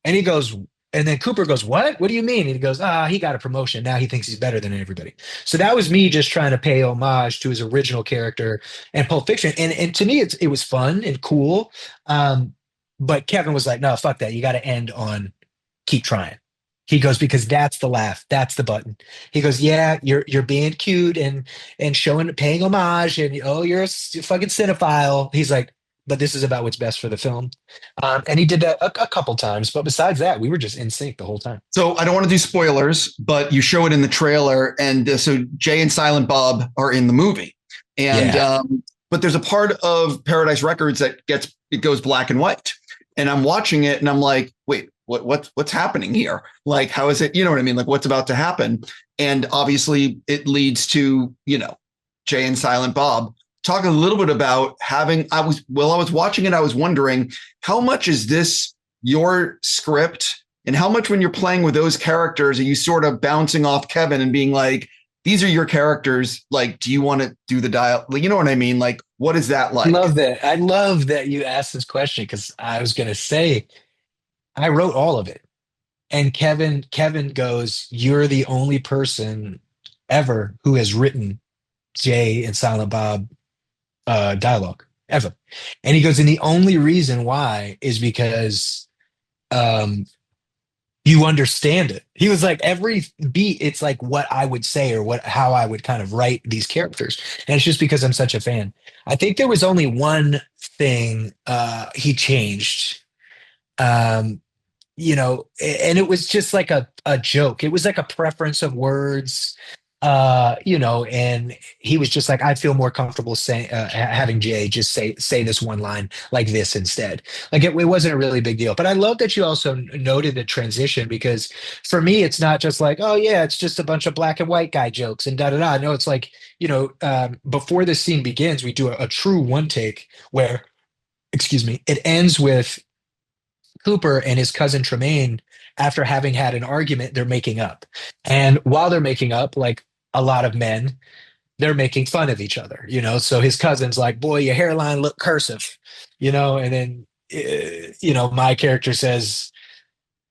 And he goes, and then Cooper goes, "What? What do you mean?" And he goes, he got a promotion. Now he thinks he's better than everybody. So that was me just trying to pay homage to his original character and Pulp Fiction. And to me, it was fun and cool. But Kevin was like, "No, fuck that. You got to end on keep trying." He goes, "Because that's the laugh. That's the button." He goes, "Yeah, you're being cute and showing, paying homage, and oh, you're a fucking cinephile." He's like, "But this is about what's best for the film." And he did that a couple times, but besides that, we were just in sync the whole time.
So I don't want to do spoilers, but you show it in the trailer, and so Jay and Silent Bob are in the movie, and
Yeah.
but there's a part of Paradise Records that it goes black and white, and I'm watching it, and I'm like, wait, what's happening here? Like, how is it? You know what I mean? Like, what's about to happen? And obviously, it leads to Jay and Silent Bob. Talk a little bit about while I was watching it, I was wondering how much is this your script, and how much when you're playing with those characters are you sort of bouncing off Kevin and being like, these are your characters. Like, do you want to do the dial? You know what I mean? Like, what is that like?
Love that. I love that you asked this question because I was going to say I wrote all of it. And Kevin goes, "You're the only person ever who has written Jay and Silent Bob dialogue ever." And he goes, "And the only reason why is because um, you understand it." He was like, every beat, it's like what I would say or how I would kind of write these characters. And it's just because I'm such a fan. I think there was only one thing he changed. Um, and it was just like a joke. It was like a preference of words, and he was just like, "I feel more comfortable saying, having Jay just say this one line like this instead." Like it wasn't a really big deal. But I love that you also noted the transition because for me, it's not just like, "Oh yeah, it's just a bunch of black and white guy jokes and da da da." No, it's like, before this scene begins, we do a true one take where, excuse me, it ends with Cooper and his cousin Tremaine, after having had an argument, they're making up. And while they're making up, like a lot of men, they're making fun of each other, So his cousin's like, "Boy, your hairline look cursive," and then, my character says,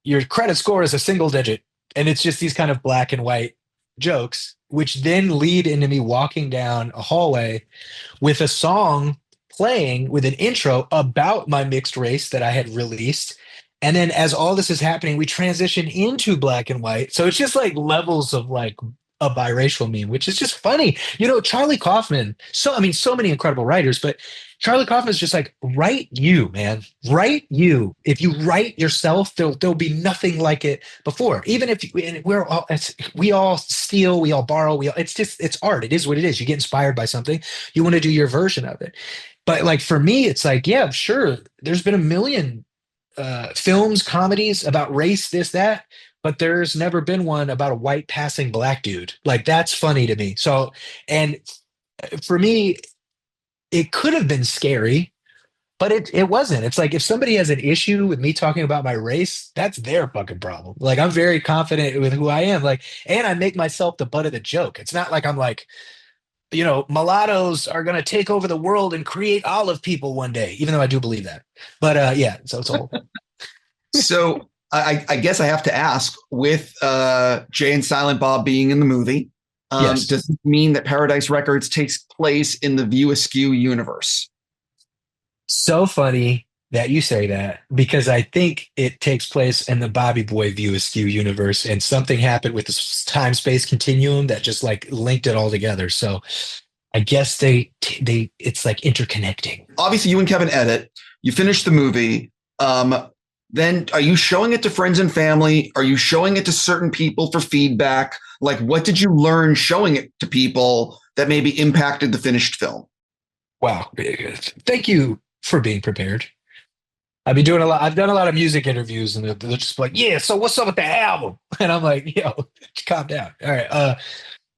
"Your credit score is a single digit." And it's just these kind of black and white jokes, which then lead into me walking down a hallway with a song playing with an intro about my mixed race that I had released. And then as all this is happening, we transition into black and white. So it's just like levels of like a biracial meme, which is just funny. Charlie Kaufman, so many incredible writers, but Charlie Kaufman is just like, write you, man. Write you. If you write yourself, there'll be nothing like it before. Even if we all steal, we all borrow, it's art. It is what it is. You get inspired by something, you want to do your version of it. But like for me, it's like, yeah, sure. There's been a million films, comedies about race, this, that, but there's never been one about a white passing black dude. Like that's funny to me. So, and for me, it could have been scary, but it wasn't. It's like if somebody has an issue with me talking about my race, that's their fucking problem. Like I'm very confident with who I am. Like, and I make myself the butt of the joke. It's not like I'm like, mulattoes are going to take over the world and create olive people one day, even though I do believe that. But yeah, so it's a whole thing.
So I guess I have to ask, with Jay and Silent Bob being in the movie,
Yes.
does it mean that Paradise Records takes place in the View Askew universe?
So funny that you say that because I think it takes place in the Bobby Boy View Askew universe, and something happened with the time space continuum that just like linked it all together. So I guess they it's like interconnecting.
Obviously, you and Kevin edit. You finish the movie. Then are you showing it to friends and family? Are you showing it to certain people for feedback? Like, what did you learn showing it to people that maybe impacted the finished film?
Wow. Thank you for being prepared. I've been doing a lot. I've done a lot of music interviews, and they're just like, "Yeah, so what's up with the album?" And I'm like, "Yo, calm down. All right."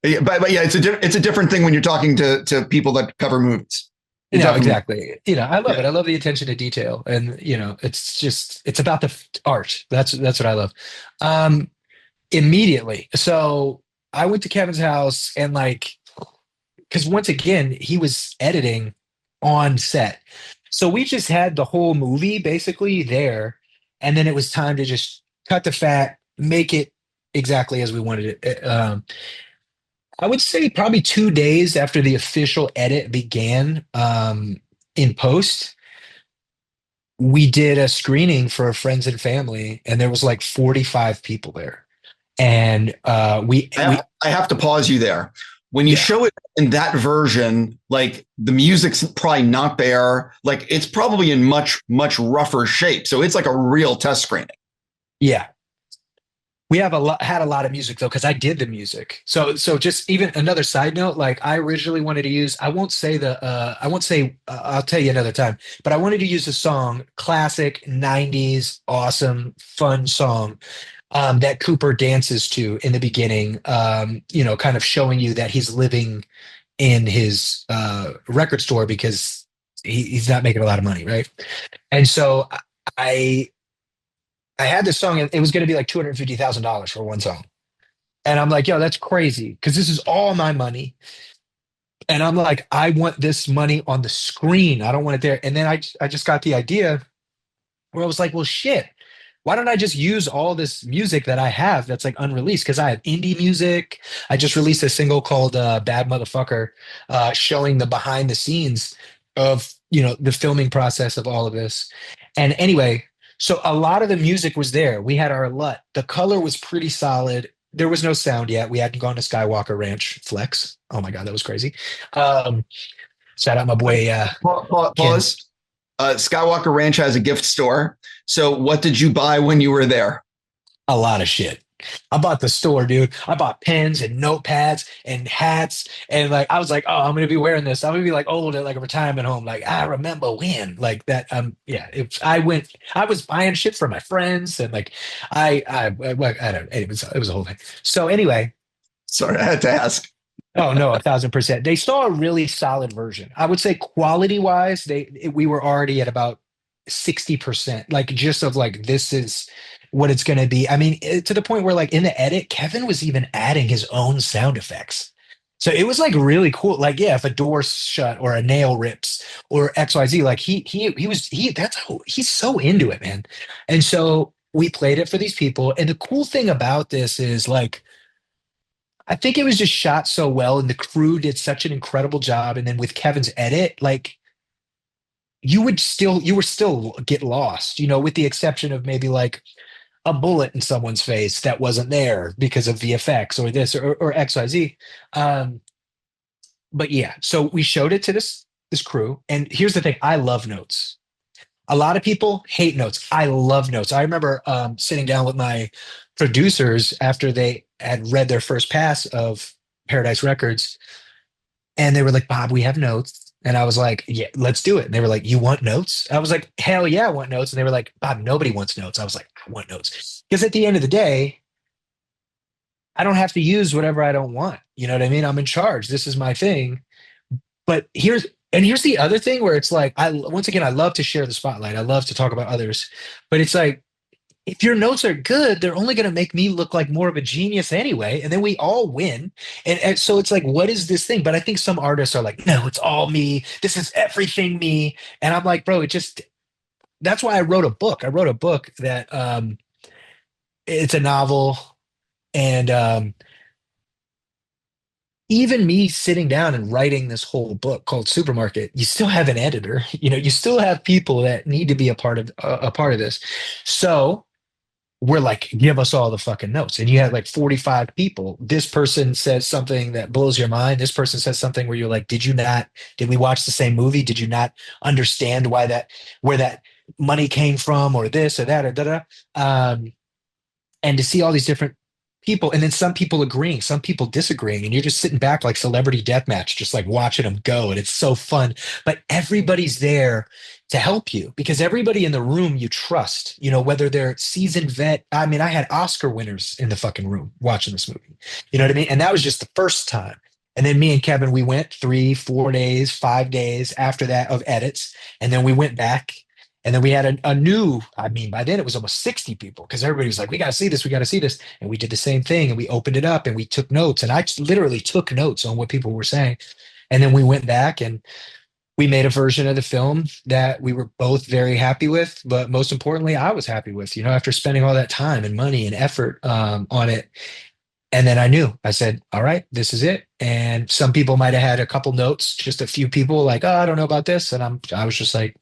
Yeah, but yeah, it's a different thing when you're talking to people that cover movies.
Exactly. I love
Yeah.
it. I love the attention to detail, and it's about the art. That's what I love. Um, Immediately. So I went to Kevin's house, and like, because once again, he was editing on set. So we just had the whole movie basically there. And then it was time to just cut the fat, make it exactly as we wanted it. I would say probably 2 days after the official edit began in post, we did a screening for friends and family, and there was like 45 people there. And
I have to pause you there. When you
yeah.
show it in that version, like the music's probably not there. Like it's probably in much, much rougher shape. So it's like a real test screening.
Yeah. We have had a lot of music though, because I did the music. So just even another side note, like I originally wanted to use, I won't say, I'll tell you another time, but I wanted to use a song, classic 90s, awesome, fun song that Cooper dances to in the beginning, kind of showing you that he's living in his record store because he's not making a lot of money, right? And so I I had this song, and it was going to be like $250,000 for one song. And I'm like, yo, that's crazy because this is all my money. And I'm like, I want this money on the screen. I don't want it there. And then I just got the idea where I was like, well, shit, why don't I just use all this music that I have that's like unreleased? Because I have indie music. I just released a single called Bad Motherfucker, showing the behind the scenes of, the filming process of all of this. And anyway, so a lot of the music was there. We had our LUT. The color was pretty solid. There was no sound yet. We hadn't gone to Skywalker Ranch Flex. Oh my God, that was crazy. Um, Shout out my boy.
Pause. Skywalker Ranch has a gift store. So what did you buy when you were there?
A lot of shit. I bought the store, dude. I bought pens and notepads and hats. And like, I was like, oh, I'm going to be wearing this. I'm going to be like old at like a retirement home. Like, I remember when like that. Yeah, I was buying shit for my friends. And like, I don't, it was a whole thing. So anyway.
Sorry, I had to ask.
Oh no, 1,000%. They saw a really solid version. I would say quality wise, we were already at about 60%, like just of like this is what it's going to be. I mean, to the point where like in the edit, Kevin was even adding his own sound effects. So it was like really cool. Like, yeah, if a door's shut or a nail rips or XYZ, like he's so into it, man. And so we played it for these people. And the cool thing about this is like I think it was just shot so well, and the crew did such an incredible job. And then with Kevin's edit, like you were still get lost, with the exception of maybe like a bullet in someone's face that wasn't there because of VFX or this or XYZ. But yeah, so we showed it to this crew, and here's the thing: I love notes. A lot of people hate notes. I love notes. I remember sitting down with my producers after they had read their first pass of Paradise Records, and they were like, Bob, we have notes. And I was like, yeah, let's do it. And they were like, you want notes? I was like, hell yeah, I want notes. And they were like, Bob, nobody wants notes. I was like, I want notes. Because at the end of the day, I don't have to use whatever I don't want. You know what I mean? I'm in charge. This is my thing. But here's the other thing where it's like, once again, I love to share the spotlight. I love to talk about others. But it's like, if your notes are good, they're only going to make me look like more of a genius anyway. And then we all win. And so it's like, what is this thing? But I think some artists are like, no, it's all me. This is everything me. And I'm like, bro, it just, that's why I wrote a book. I wrote a book that it's a novel. And even me sitting down and writing this whole book called Supermarket, you still have an editor. You still have people that need to be a part of this. So we're like, give us all the fucking notes. And you had like 45 people. This person says something that blows your mind. This person says something where you're like, did we watch the same movie? Did you not understand where that money came from or this or that or da da? And to see all these different people, and then some people agreeing, some people disagreeing, and you're just sitting back like celebrity deathmatch, just like watching them go. And it's so fun. But everybody's there to help you because everybody in the room you trust, whether they're seasoned vet. I mean, I had Oscar winners in the fucking room watching this movie. You know what I mean? And that was just the first time. And then me and Kevin, we went 3, 4 days, 5 days after that of edits. And then we went back. And then we had a new, I mean, by then it was almost 60 people because everybody was like, we got to see this, we got to see this. And we did the same thing and we opened it up and we took notes. And I just literally took notes on what people were saying. And then we went back and we made a version of the film that we were both very happy with. But most importantly, I was happy with, after spending all that time and money and effort on it. And then I said, all right, this is it. And some people might have had a couple notes, just a few people like, oh, I don't know about this. And I was just like,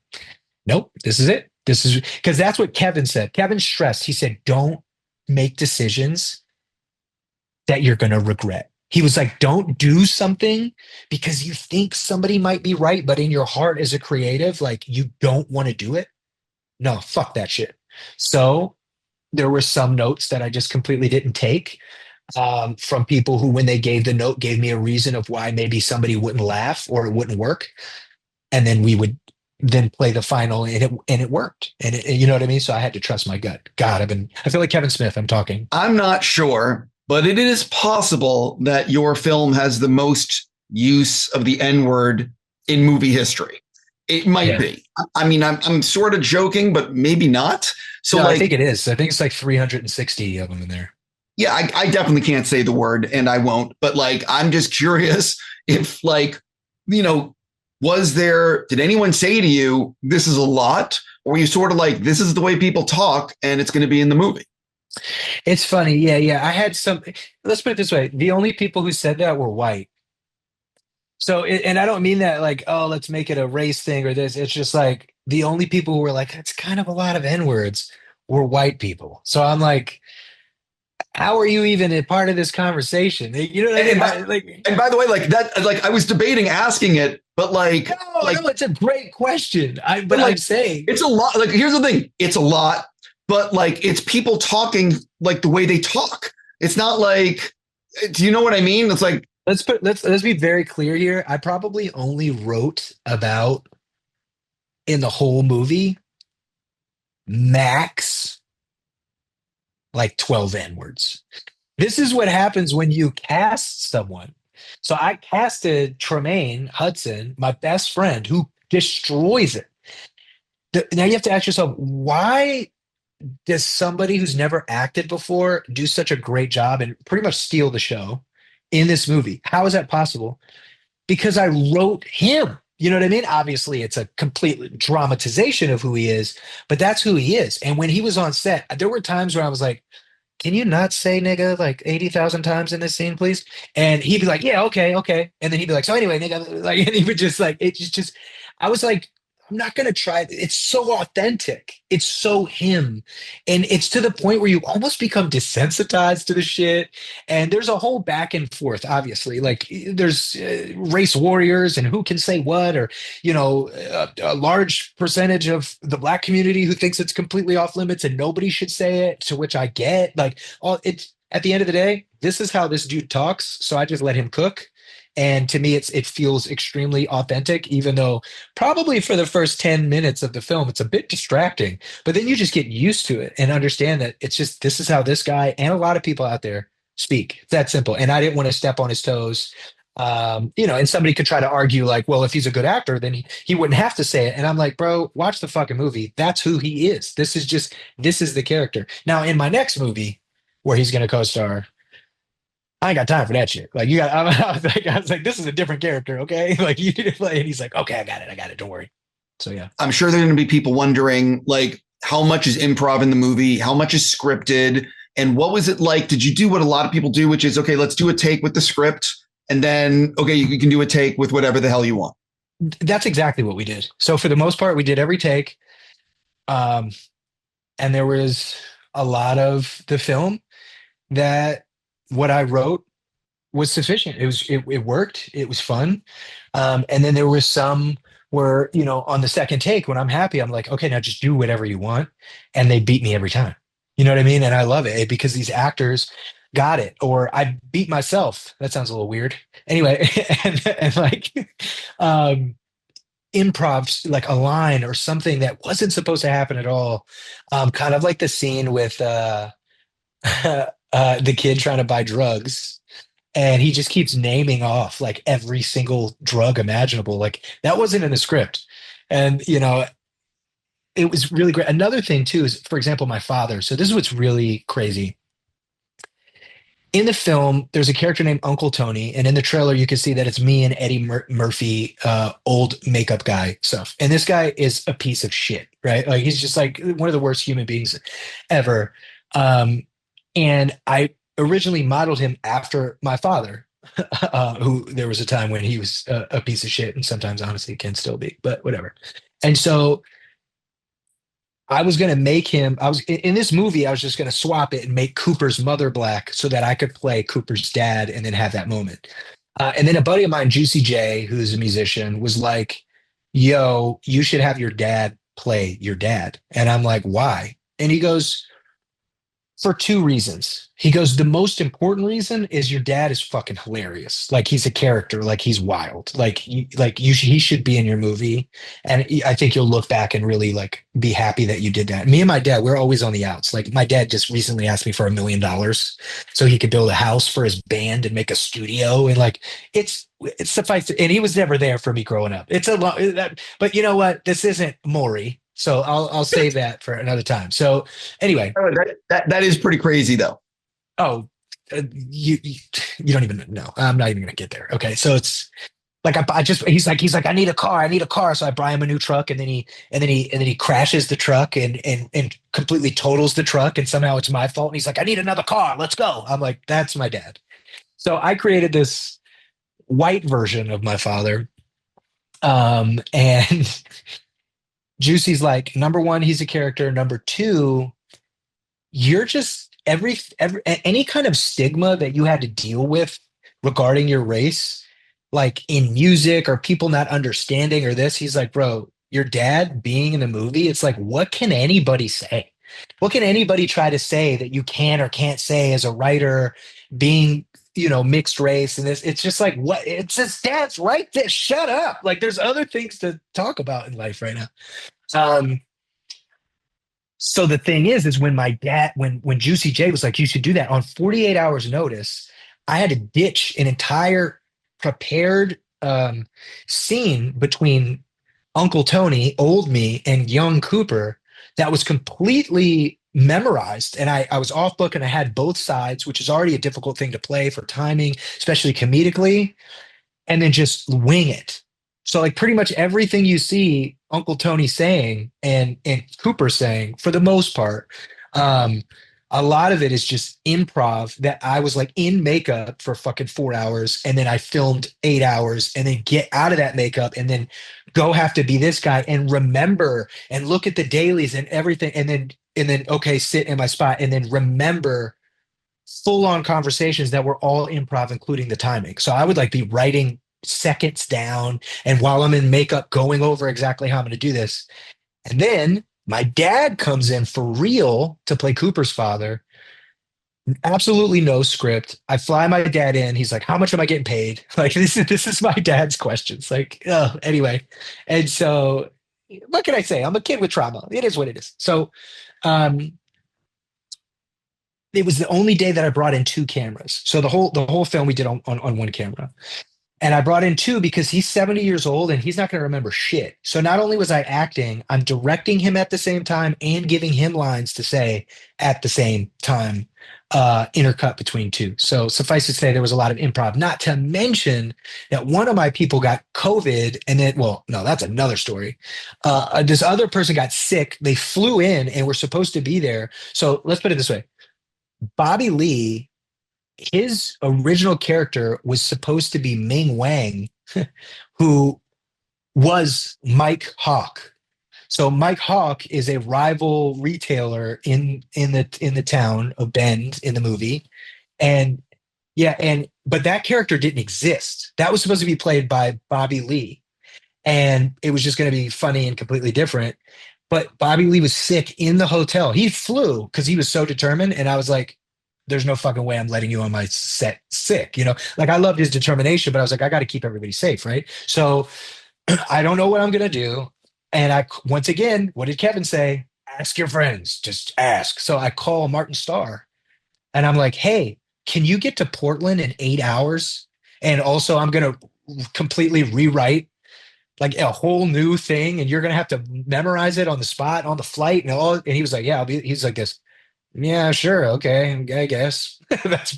nope, this is it. This is because that's what Kevin said. Kevin stressed, he said, don't make decisions that you're going to regret. He was like, don't do something because you think somebody might be right, but in your heart as a creative, like you don't want to do it. No, fuck that shit. So there were some notes that I just completely didn't take from people who, when they gave the note, gave me a reason of why maybe somebody wouldn't laugh or it wouldn't work. And then we would then play the final and it worked. And you know what I mean? So I had to trust my gut. God, I feel like Kevin Smith, I'm talking.
I'm not sure, but it is possible that your film has the most use of the N-word in movie history. It might be. I mean, I'm sort of joking, but maybe not. So
no, I think it is. I think it's like 360 of them in there.
Yeah, I definitely can't say the word and I won't. But like, I'm just curious if did anyone say to you, this is a lot? Or were you sort of like, this is the way people talk and it's going to be in the movie?
It's funny. Yeah. I had let's put it this way. The only people who said that were white. So, and I don't mean that like, oh, let's make it a race thing or this. It's just like the only people who were like, it's kind of a lot of N-words were white people. So I'm like, how are you even a part of this conversation? You know what I mean?
And by the way, like that, like I was debating asking it, but like,
no, it's a great question. I'm saying
it's a lot. Like, here's the thing. It's a lot, but like, it's people talking like the way they talk. It's not like, do you know what I mean? It's like,
let's be very clear here. I probably only wrote about in the whole movie, max like 12 N-words. This is what happens when you cast someone. So I casted Tremaine Hudson, my best friend, who destroys it. Now you have to ask yourself, why does somebody who's never acted before do such a great job and pretty much steal the show in this movie? How is that possible? Because I wrote him. You know what I mean? Obviously, it's a complete dramatization of who he is, but that's who he is. And when he was on set, there were times where I was like, can you not say nigga like 80,000 times in this scene, please? And he'd be like, yeah, okay. And then he'd be like, so anyway, nigga, like, and he would just like, it just, I was like, I'm not going to try. It's so authentic. It's so him. And it's to the point where you almost become desensitized to the shit. And there's a whole back and forth, obviously. Like there's race warriors and who can say what, or, a large percentage of the Black community who thinks it's completely off limits and nobody should say it, to which I get. Like, it's at the end of the day, this is how this dude talks. So I just let him cook. And to me, it feels extremely authentic, even though probably for the first 10 minutes of the film, it's a bit distracting. But then you just get used to it and understand that it's just, this is how this guy and a lot of people out there speak. It's that simple. And I didn't want to step on his toes. And somebody could try to argue like, well, if he's a good actor, then he wouldn't have to say it. And I'm like, bro, watch the fucking movie. That's who he is. This is the character. Now, in my next movie where he's going to co-star, I ain't got time for that shit. Like you got, I was like, this is a different character. Okay. Like you need to play. And he's like, okay, I got it. I got it. Don't worry. So yeah.
I'm sure there are going to be people wondering, like, how much is improv in the movie? How much is scripted? And what was it like? Did you do what a lot of people do, which is, okay, let's do a take with the script. And then, okay, you can do a take with whatever the hell you want.
That's exactly what we did. So for the most part, we did every take. And there was a lot of the film that what I wrote was sufficient. It worked. It was fun. And then there was some where, on the second take, when I'm happy, I'm like, okay, now just do whatever you want. And they beat me every time. You know what I mean? And I love it because these actors got it. Or I beat myself. That sounds a little weird. Anyway, and like improv, like a line or something that wasn't supposed to happen at all. Kind of like the scene with the kid trying to buy drugs and he just keeps naming off like every single drug imaginable. Like that wasn't in the script. And, it was really great. Another thing too is, for example, my father. So this is what's really crazy. In the film, there's a character named Uncle Tony, and in the trailer, you can see that it's me and Eddie Murphy, old makeup guy stuff. And this guy is a piece of shit, right? Like he's just like one of the worst human beings ever. And I originally modeled him after my father, who there was a time when he was a piece of shit, and sometimes honestly can still be, but whatever. And so I was going to make him, I was in this movie, I was just going to swap it and make Cooper's mother black so that I could play Cooper's dad and then have that moment. And then a buddy of mine, Juicy J, who's a musician, was like, yo, you should have your dad play your dad. And I'm like, why? And he goes, for two reasons. He goes, the most important reason is your dad is fucking hilarious. Like he's a character, like he's wild. He should be in your movie. And I think you'll look back and really like be happy that you did that. Me and my dad, we're always on the outs. Like my dad just recently asked me for $1 million so he could build a house for his band and make a studio. And like, it's suffice. And he was never there for me growing up. It's a lot, but you know what? This isn't Maury. So I'll save that for another time. So anyway,
that is pretty crazy though.
oh, you don't even know. I'm not even gonna get there. Okay, so it's like I just he's like I need a car. So I buy him a new truck, and then he crashes the truck and completely totals the truck, and somehow it's my fault. And he's like, I need another car. Let's go. I'm like, that's my dad. So I created this white version of my father, and Juicy's like, number one, he's a character. Number two, you're just any kind of stigma that you had to deal with regarding your race, like in music or people not understanding or this. He's like, bro, your dad being in the movie, it's like, what can anybody say? What can anybody try to say that you can or can't say as a writer being, mixed race and this? It's just like, what? It's his dad's right there. Shut up. Like there's other things to talk about in life right now. So the thing is when my dad, when Juicy J was like, you should do that on 48 hours notice, I had to ditch an entire prepared scene between Uncle Tony, old me, and young Cooper that was completely memorized. And I was off book and I had both sides, which is already a difficult thing to play for timing, especially comedically, and then just wing it. So like pretty much everything you see Uncle Tony saying and Cooper saying, for the most part, a lot of it is just improv that I was like in makeup for fucking 4 hours, and then I filmed 8 hours, and then get out of that makeup and then go have to be this guy and remember and look at the dailies and everything, and then okay, sit in my spot and then remember full on conversations that were all improv, including the timing. So I would like be writing seconds down, and while I'm in makeup going over exactly how I'm going to do this. And then my dad comes in for real to play Cooper's father. Absolutely no script. I fly my dad in. He's like, how much am I getting paid? Like this is my dad's questions. Like, oh, anyway. And so what can I say? I'm a kid with trauma. It is what it is. So it was the only day that I brought in two cameras. So the whole film we did on one camera. And I brought in two because he's 70 years old and he's not going to remember shit. So not only was I acting, I'm directing him at the same time and giving him lines to say at the same time, intercut between two. So suffice to say, there was a lot of improv, not to mention that one of my people got COVID and then, well, no, that's another story. This other person got sick. They flew in and were supposed to be there. So let's put it this way. Bobby Lee, his original character was supposed to be Ming Wang, who was Mike Hawk. So Mike Hawk is a rival retailer in the town of Bend in the movie, and yeah, and but that character didn't exist. That was supposed to be played by Bobby Lee, and it was just going to be funny and completely different. But Bobby Lee was sick in the hotel. He flew because he was so determined, and I was like, there's no fucking way I'm letting you on my set sick. Like I loved his determination, but I was like, I got to keep everybody safe, right? So I don't know what I'm gonna do. And once again, what did Kevin say? Ask your friends, just ask. So I call Martin Starr, and I'm like, hey, can you get to Portland in 8 hours? And also, I'm gonna completely rewrite like a whole new thing, and you're gonna have to memorize it on the spot, on the flight, and all. And he was like, yeah, he's like this. Yeah, sure. Okay. I guess that's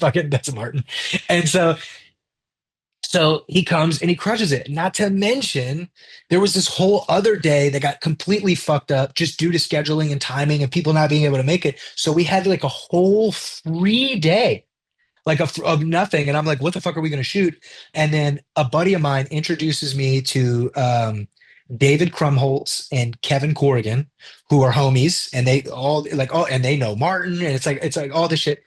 Martin. And so he comes and he crushes it. Not to mention, there was this whole other day that got completely fucked up just due to scheduling and timing and people not being able to make it. So we had like a whole free day, like of nothing. And I'm like, what the fuck are we going to shoot? And then a buddy of mine introduces me to David Krumholtz and Kevin Corrigan, who are homies, and they all like, oh, and they know Martin, and it's like all this shit.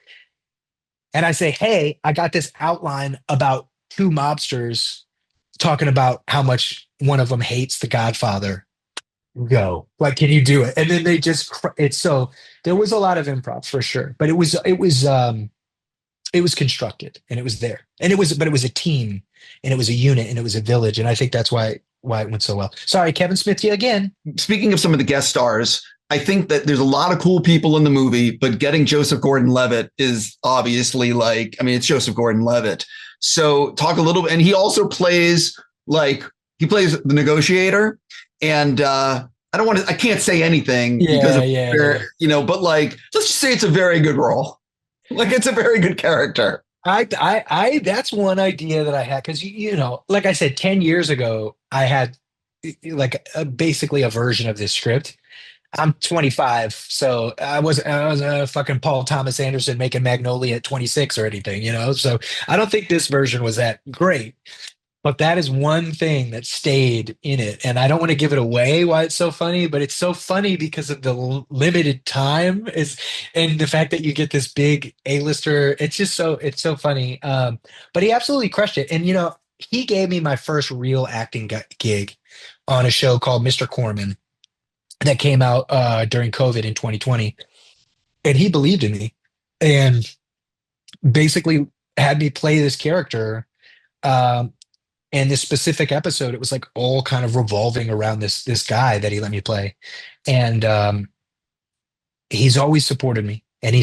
And I say, hey, I got this outline about two mobsters talking about how much one of them hates The Godfather. Go, like, can you do it? And then they just, it's so there was a lot of improv for sure, but it was constructed and it was there, and but it was a team, and it was a unit, and it was a village, and I think that's why it went so well. Sorry, Kevin Smith, you again.
Speaking of some of the guest stars, I think that there's a lot of cool people in the movie, but getting Joseph Gordon-Levitt is obviously it's Joseph Gordon-Levitt. So talk a little bit, and he also plays the negotiator, and I can't say anything because but like, let's just say it's a very good role. Like, it's a very good character.
I that's one idea that I had, because like I said, 10 years ago I had basically a version of this script. I'm 25, so I was a fucking Paul Thomas Anderson making Magnolia at 26 or anything, so I don't think this version was that great. But that is one thing that stayed in it. And I don't want to give it away why it's so funny, but it's so funny because of the limited time and the fact that you get this big A-lister. It's so funny. But he absolutely crushed it. And, he gave me my first real acting gig on a show called Mr. Corman that came out during COVID in 2020. And he believed in me and basically had me play this character. And this specific episode, it was like all kind of revolving around this guy that he let me play. And he's always supported me. And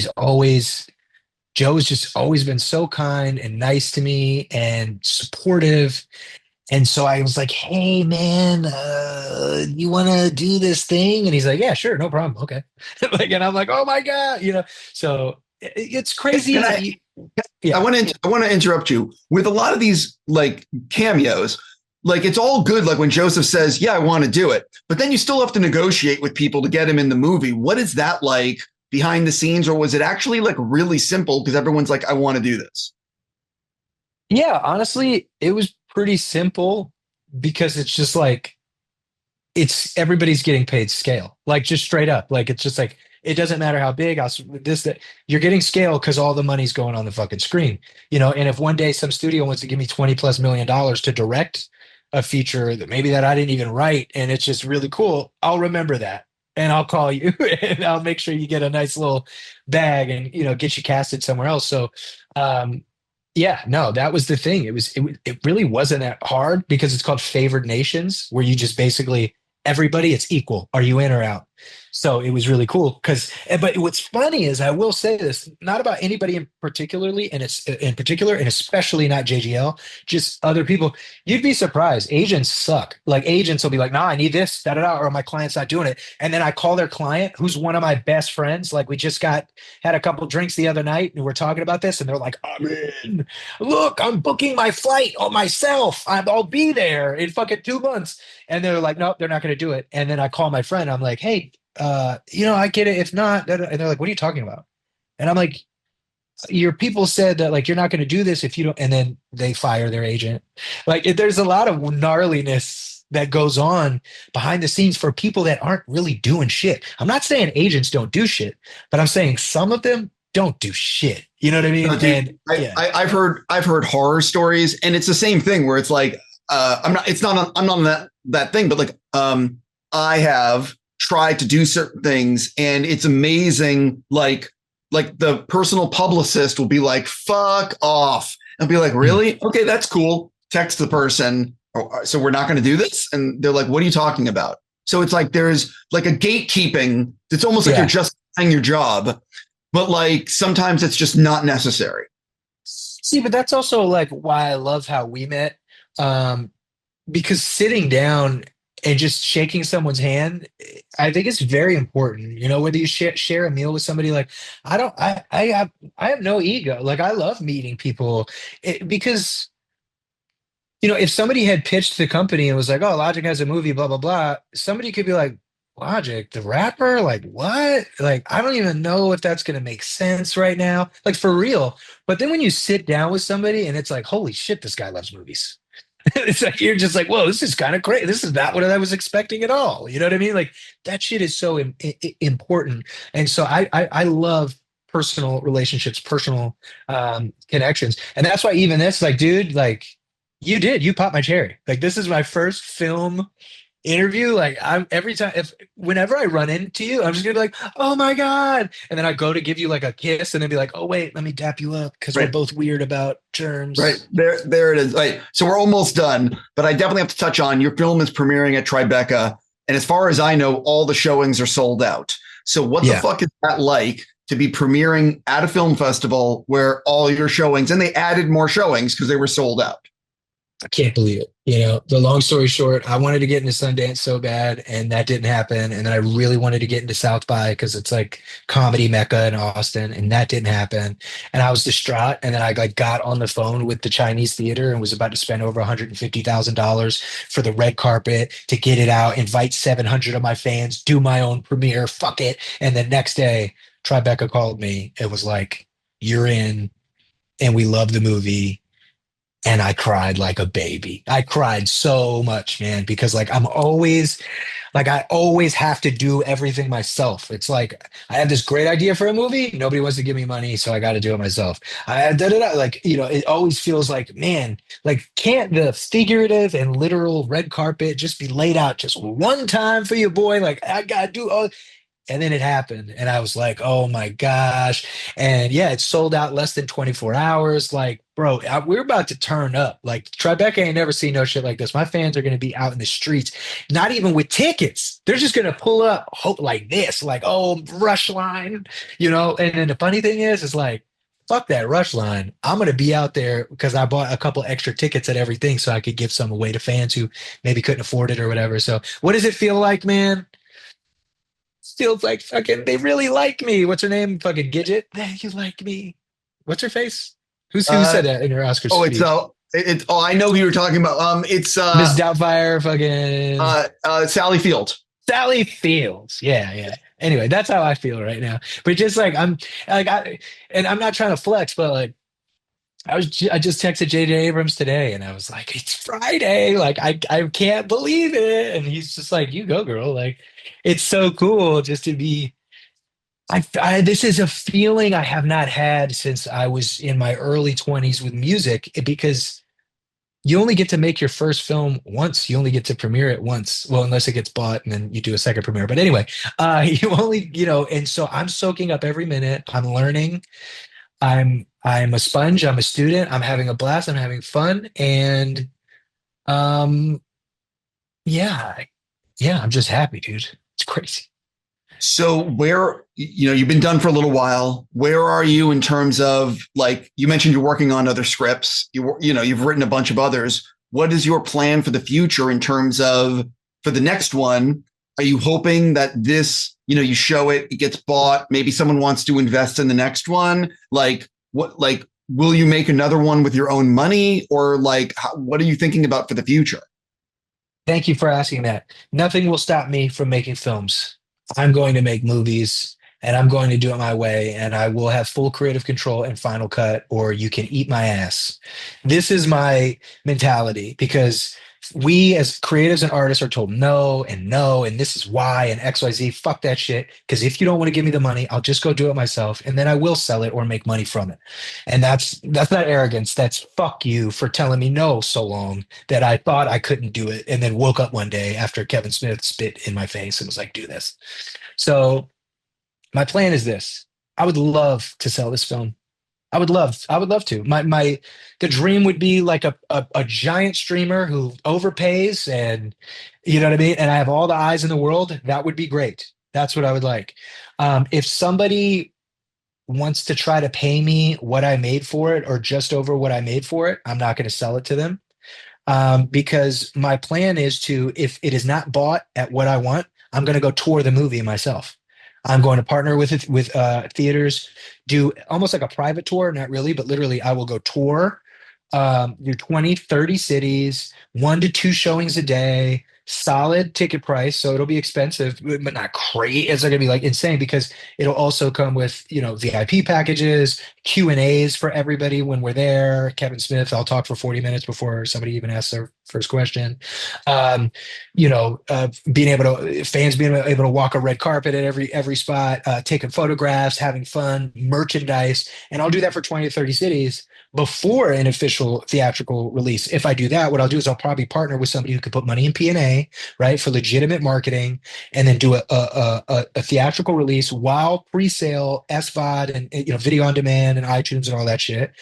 Joe's just always been so kind and nice to me and supportive. And so I was like, hey, man, you want to do this thing? And he's like, yeah, sure, no problem. Okay. And I'm like, oh, my God, so it's crazy.
I want to interrupt you with a lot of these like cameos. Like, it's all good. Like when Joseph says, yeah, I want to do it, but then you still have to negotiate with people to get him in the movie. What is that like behind the scenes? Or was it actually like really simple because everyone's like, I want to do this?
Yeah, honestly, it was pretty simple because it's just like, everybody's getting paid scale, like just straight up. Like, it's just like, it doesn't matter how big that you're getting scale because all the money's going on the fucking screen, and if one day some studio wants to give me $20+ million to direct a feature that I didn't even write, and it's just really cool, I'll remember that. And I'll call you and I'll make sure you get a nice little bag and, get you casted somewhere else. So, yeah, no, that was the thing. It really wasn't that hard because it's called Favored Nations, where you just basically everybody, it's equal. Are you in or out? So it was really cool because, but what's funny is I will say this, not about anybody in particularly, and it's in particular, and especially not JGL, just other people. You'd be surprised. Agents suck. Like agents will be like, nah, I need this, da da da, or my client's not doing it. And then I call their client, who's one of my best friends. Like we just had a couple drinks the other night and we're talking about this, and they're like, I'm in. Look, I'm booking my flight on myself. I'll be there in fucking 2 months. And they're like, nope, they're not going to do it. And then I call my friend. I'm like, hey, I get it. If not, and they're like, what are you talking about? And I'm like, your people said that like you're not going to do this if you don't, and then they fire their agent. Like there's a lot of gnarliness that goes on behind the scenes for people that aren't really doing shit. I'm not saying agents don't do shit, but I'm saying some of them don't do shit. You know what I mean?
No, dude,
And yeah,
I've heard horror stories, and it's the same thing where it's like I'm not on that thing, but like I have tried to do certain things, and it's amazing. Like the personal publicist will be like, "Fuck off," and be like, "Really? Okay, that's cool." Text the person, "Oh, so we're not going to do this," and they're like, "What are you talking about?" So it's like there's like a gatekeeping. It's almost like you're just doing your job, but like sometimes it's just not necessary.
see, but that's also like why I love how we met. Because sitting down and just shaking someone's hand, I think it's very important. You know, whether you share a meal with somebody, like I don't, I have no ego. Like I love meeting people because if somebody had pitched the company and was like, "Oh, Logic has a movie," blah blah blah, somebody could be like, "Logic, the rapper, like what? Like I don't even know if that's gonna make sense right now, like for real." But then when you sit down with somebody and it's like, "Holy shit, this guy loves movies." It's like you're just like, whoa, this is kind of crazy. This is not what I was expecting at all. You know what I mean? Like that shit is so important. And so I love personal relationships, personal connections, and that's why even this, like, dude, like you popped my cherry. Like this is my first film interview. Like I'm every time if whenever I run into you, I'm just gonna be like, oh my God. And then I go to give you like a kiss and then be like, oh wait, let me dap you up because we're
Right.
both weird about
Right.
germs.
There it is. Right. So we're almost done, but I definitely have to touch on your film is premiering at Tribeca. And as far as I know, all the showings are sold out. So what the
Yeah.
fuck is that like to be premiering at a film festival where all your showings, and they added more showings because they were sold out?
I can't believe it. The long story short, I wanted to get into Sundance so bad, and that didn't happen. And then I really wanted to get into South by because it's like comedy mecca in Austin, and that didn't happen. And I was distraught. And then I like got on the phone with the Chinese theater and was about to spend over $150,000 for the red carpet to get it out, invite 700 of my fans, do my own premiere, fuck it. And the next day, Tribeca called me. It was like, "You're in, and we love the movie." And I cried like a baby. I cried so much, man, because I always have to do everything myself. It's like I have this great idea for a movie. Nobody wants to give me money, so I got to do it myself. Like, it always feels like, man, like can't the figurative and literal red carpet just be laid out just one time for you, boy? Like I got to do all. And then it happened, and I was like, "Oh my gosh!" And yeah, it sold out less than 24 hours. Like, bro, we're about to turn up. Like, Tribeca ain't never seen no shit like this. My fans are going to be out in the streets, not even with tickets. They're just going to pull up, hope like this, like, "Oh, rush line," And then the funny thing is like, fuck that rush line. I'm going to be out there because I bought a couple extra tickets at everything, so I could give some away to fans who maybe couldn't afford it or whatever. So, what does it feel like, man? Feels like fucking they really like me. What's her name? Fucking Gidget. You like me. What's her face? Who
Uh,
said that in her Oscar
oh, it's
speech?
I know who you're talking about. It's
Miss Doubtfire, fucking
Sally Field.
Sally Fields. Yeah, yeah. Anyway, that's how I feel right now. But just like and I'm not trying to flex, but like I just texted JJ Abrams today and I was like, it's Friday. Like I can't believe it. And he's just like, you go, girl. Like it's so cool just to be this is a feeling I have not had since I was in my early 20s with music because you only get to make your first film once. You only get to premiere it once. Well, unless it gets bought and then you do a second premiere. But anyway, you only, and so I'm soaking up every minute. I'm learning. I'm a sponge. I'm a student. I'm having a blast. I'm having fun. And um yeah, yeah, I'm just happy, dude. It's crazy.
So where, you've been done for a little while. Where are you in terms of, like, you mentioned you're working on other scripts. You've written a bunch of others. What is your plan for the future in terms of for the next one? Are you hoping that this, you show it, it gets bought, maybe someone wants to invest in the next one? Like will you make another one with your own money, or like, what are you thinking about for the future?
Thank you for asking that. Nothing will stop me from making films. I'm going to make movies and I'm going to do it my way, and I will have full creative control and final cut, or you can eat my ass. This is my mentality because we as creatives and artists are told no, and this is why, and XYZ. Fuck that shit. Because if you don't want to give me the money, I'll just go do it myself and then I will sell it or make money from it. And that's not arrogance. That's fuck you for telling me no so long that I thought I couldn't do it, and then woke up one day after Kevin Smith spit in my face and was like, do this. So my plan is this. I would love to sell this film. I would love to. The dream would be like a giant streamer who overpays, and you know what I mean? And I have all the eyes in the world. That would be great. That's what I would like. If somebody wants to try to pay me what I made for it or just over what I made for it, I'm not going to sell it to them, because my plan is to, if it is not bought at what I want, I'm going to go tour the movie myself. I'm going to partner with theaters, do almost like a private tour, not really, but literally I will go tour, do 20, 30 cities, 1 to 2 showings a day, solid ticket price. So it'll be expensive, but not crazy. It's not gonna be like insane, because it'll also come with, VIP packages, Q&As for everybody when we're there. Kevin Smith, I'll talk for 40 minutes before somebody even asks their first question. Um, being able to, fans being able to walk a red carpet at every spot, taking photographs, having fun, merchandise. And I'll do that for 20 to 30 cities before an official theatrical release. If I do that, what I'll do is I'll probably partner with somebody who could put money in P&A, right, for legitimate marketing, and then do a theatrical release while pre-sale, SVOD, and video on demand and iTunes and all that shit.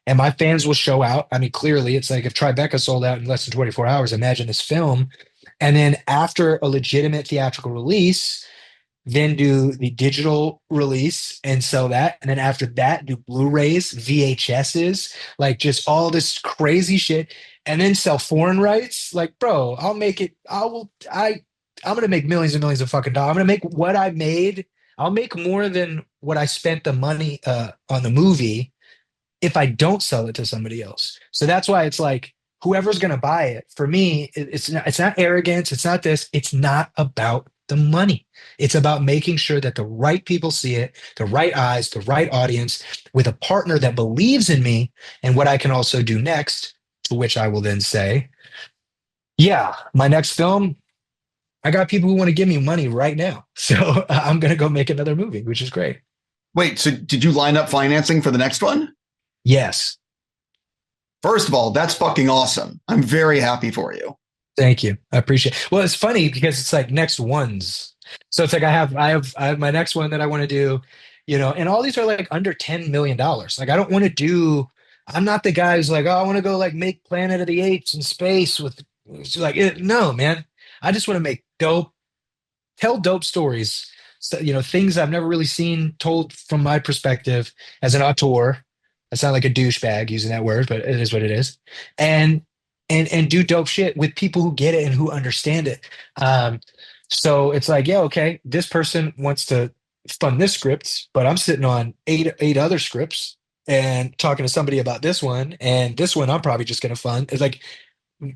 And my fans will show out. I mean, clearly, it's like if Tribeca sold out in less than 24 hours, imagine this film. And then after a legitimate theatrical release, then do the digital release and sell that. And then after that, do Blu-rays, VHSs, like just all this crazy shit. And then sell foreign rights. Like, bro, I'll make it. I'm gonna make millions and millions of fucking dollars. I'm gonna make what I made. I'll make more than what I spent the money on the movie if I don't sell it to somebody else. So that's why it's like whoever's going to buy it. For me, it's not arrogance. It's not this. It's not about the money. It's about making sure that the right people see it, the right eyes, the right audience, with a partner that believes in me and what I can also do next. To which I will then say, yeah, my next film. I got people who want to give me money right now. So I'm going to go make another movie, which is great.
Wait, so did you line up financing for the next one?
Yes.
First of all, that's fucking awesome. I'm very happy for you.
Thank you. I appreciate it. Well, it's funny because it's like next ones. So it's like I have my next one that I want to do, and all these are like under $10 million. Like I don't want to do, I'm not the guy who's like, oh, I want to go like make Planet of the Apes in space with like, no, man. I just want to make tell dope stories. So, things I've never really seen told from my perspective as an auteur. I sound like a douchebag using that word, but it is what it is. And do dope shit with people who get it and who understand it. So it's like, yeah, okay, this person wants to fund this script, but I'm sitting on eight other scripts and talking to somebody about this one, and this one I'm probably just going to fund. It's like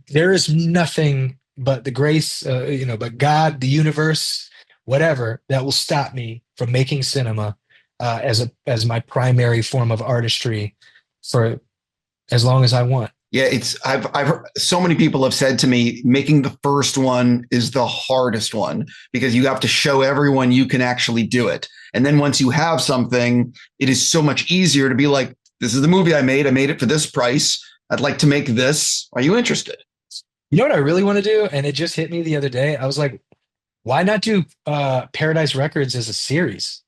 there is nothing but the grace, but God, the universe, whatever, that will stop me from making cinema as my primary form of artistry for as long as I want.
Yeah, I've heard, so many people have said to me, making the first one is the hardest one because you have to show everyone you can actually do it. And then once you have something, it is so much easier to be like, this is the movie I made. I made it for this price. I'd like to make this. Are you interested?
You know what I really want to do? And it just hit me the other day. I was like, why not do Paradise Records as a series?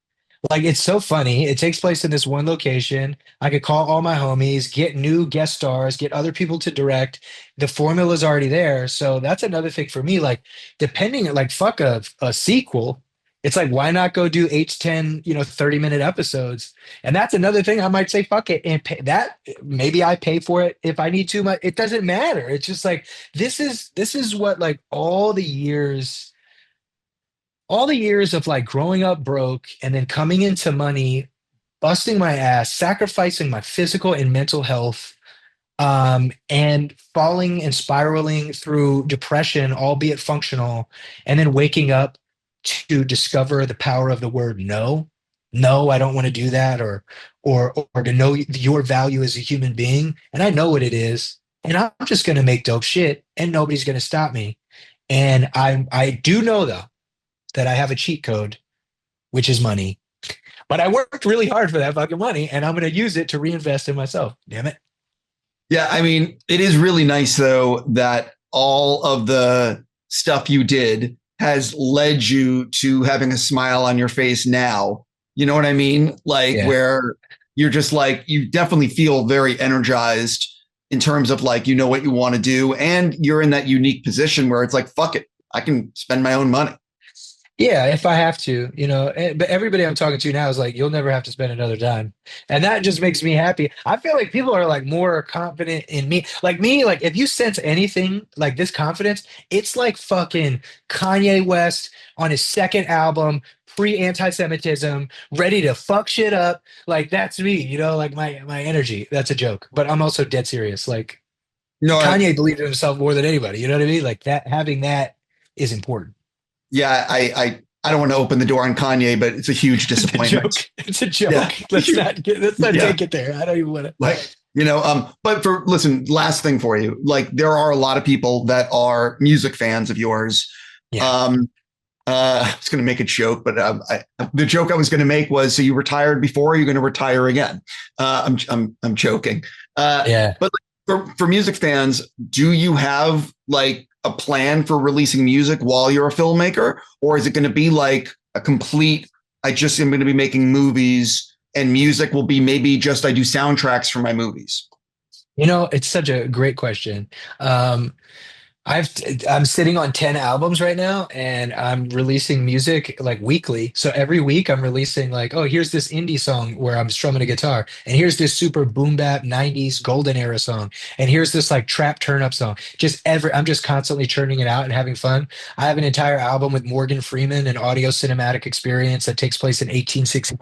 Like, it's so funny. It takes place in this one location. I could call all my homies, get new guest stars, get other people to direct. The formula is already there. So that's another thing for me. Like, depending, like, fuck a sequel. It's like, why not go do 8 to 10, 30-minute episodes? And that's another thing I might say, fuck it. And pay that, maybe I pay for it if I need to, but it doesn't matter. It's just like, this is what, like, all the years of like growing up broke and then coming into money, busting my ass, sacrificing my physical and mental health, and falling and spiraling through depression, albeit functional, and then waking up to discover the power of the word no. No, I don't want to do that, or to know your value as a human being, and I know what it is, and I'm just going to make dope shit, and nobody's going to stop me. And I do know though that I have a cheat code, which is money. But I worked really hard for that fucking money, and I'm going to use it to reinvest in myself. Damn it.
Yeah, I mean, it is really nice though that all of the stuff you did has led you to having a smile on your face now. You know what I mean? Like
Yeah.
where you're just like, you definitely feel very energized in terms of like, you know what you want to do. And you're in that unique position where it's like, fuck it, I can spend my own money.
Yeah, if I have to, but everybody I'm talking to now is like, you'll never have to spend another dime. And that just makes me happy. I feel like people are like more confident in me. Like if you sense anything like this confidence, it's like fucking Kanye West on his second album, pre-anti-Semitism, ready to fuck shit up. Like that's me, like my energy. That's a joke, but I'm also dead serious. Like
No,
Kanye believed in himself more than anybody. You know what I mean? Like that, having that is important.
yeah, I don't want to open the door on Kanye, but it's a huge disappointment.
It's a joke.
Yeah.
Let's not
Yeah.
take it there. I don't even want to.
Like, but listen, last thing for you, like there are a lot of people that are music fans of yours.
Yeah.
I was going to make a joke, but the joke I was going to make was, so you retired before, you're going to retire again. I'm joking.
Yeah.
But for music fans, do you have like a plan for releasing music while you're a filmmaker, or is it going to be like a complete, I just am going to be making movies and music will be maybe just I do soundtracks for my movies?
It's such a great question. I'm sitting on 10 albums right now, and I'm releasing music like weekly. So every week I'm releasing like, oh, here's this indie song where I'm strumming a guitar, and here's this super boom bap 90s golden era song, and here's this like trap turn up song. I'm just constantly churning it out and having fun. I have an entire album with Morgan Freeman, an audio cinematic experience that takes place in 1860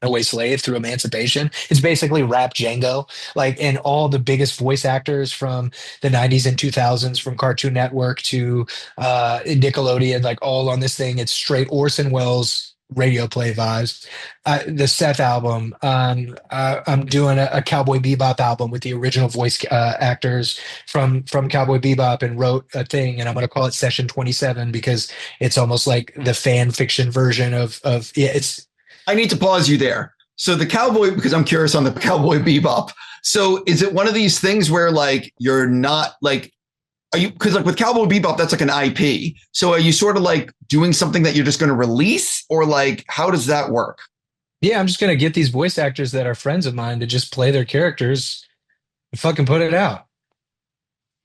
runaway slave through emancipation. It's basically rap Django, like, and all the biggest voice actors from the 90s and 2000s, from Cartoon Network to Nickelodeon, like all on this thing. It's straight Orson Welles radio play vibes. The Seth album, I'm doing a Cowboy Bebop album with the original voice actors from Cowboy Bebop, and wrote a thing, and I'm going to call it Session 27 because it's almost like the fan fiction version of yeah, it's
I need to pause you there. So the Cowboy, because I'm curious on the Cowboy Bebop. So is it one of these things where like you're not like, are you, because like with Cowboy Bebop, that's like an IP. So are you sort of like doing something that you're just going to release, or like how does that work?
Yeah, I'm just gonna get these voice actors that are friends of mine to just play their characters and fucking put it out.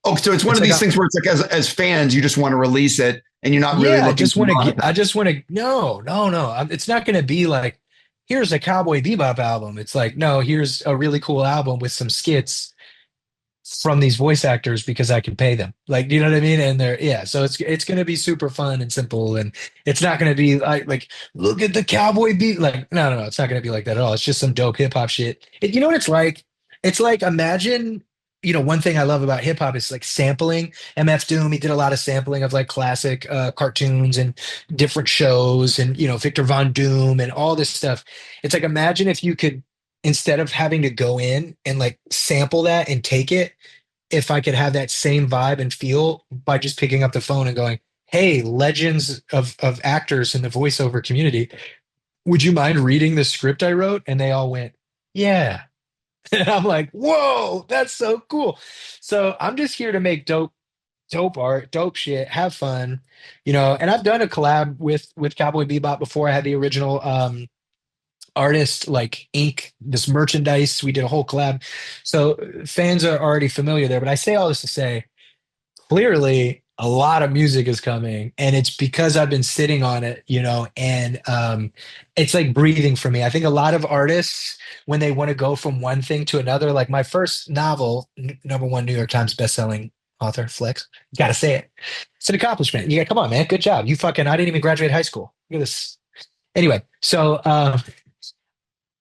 Oh, so it's one
It's
of
like
these things where it's like as fans, you just want to release it and you're not really
yeah, I
looking
just want to
to
get. I just want to. No, no, no. It's not gonna be like, here's a Cowboy Bebop album. It's like, no, here's a really cool album with some skits from these voice actors because I can pay them. Like, you know what I mean? And they're yeah. So it's gonna be super fun and simple, and it's not gonna be like look at the Cowboy beat. Like, no, no, no. It's not gonna be like that at all. It's just some dope hip hop shit. You know what it's like? It's like, imagine. One thing I love about hip hop is like sampling. MF Doom, he did a lot of sampling of like classic cartoons and different shows, and Victor Von Doom and all this stuff. It's like, imagine if you could, instead of having to go in and like sample that and take it, if I could have that same vibe and feel by just picking up the phone and going, hey, legends of actors in the voiceover community, would you mind reading the script I wrote? And they all went, yeah. And I'm like, whoa, that's so cool. So I'm just here to make dope art, dope shit, have fun, and I've done a collab with Cowboy Bebop before. I had the original artist like ink this merchandise. We did a whole collab. So fans are already familiar there. But I say all this to say, clearly a lot of music is coming, and it's because I've been sitting on it, and it's like breathing for me. I think a lot of artists, when they want to go from one thing to another, like my first novel, number one New York Times bestselling author, Flex, you gotta say it. It's an accomplishment. You got, come on, man, good job. You fucking, I didn't even graduate high school. Look at this. Anyway, so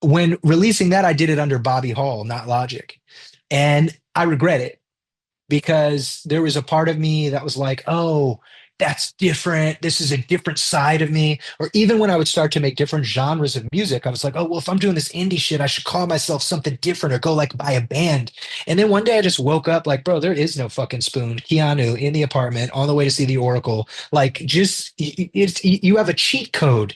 when releasing that, I did it under Bobby Hall, not Logic, and I regret it because there was a part of me that was like, oh, that's different. This is a different side of me. Or even when I would start to make different genres of music, I was like, oh, well, if I'm doing this indie shit, I should call myself something different or go like buy a band. And then one day I just woke up like, bro, there is no fucking Spoon. Keanu in the apartment on the way to see the Oracle. Like, just you have a cheat code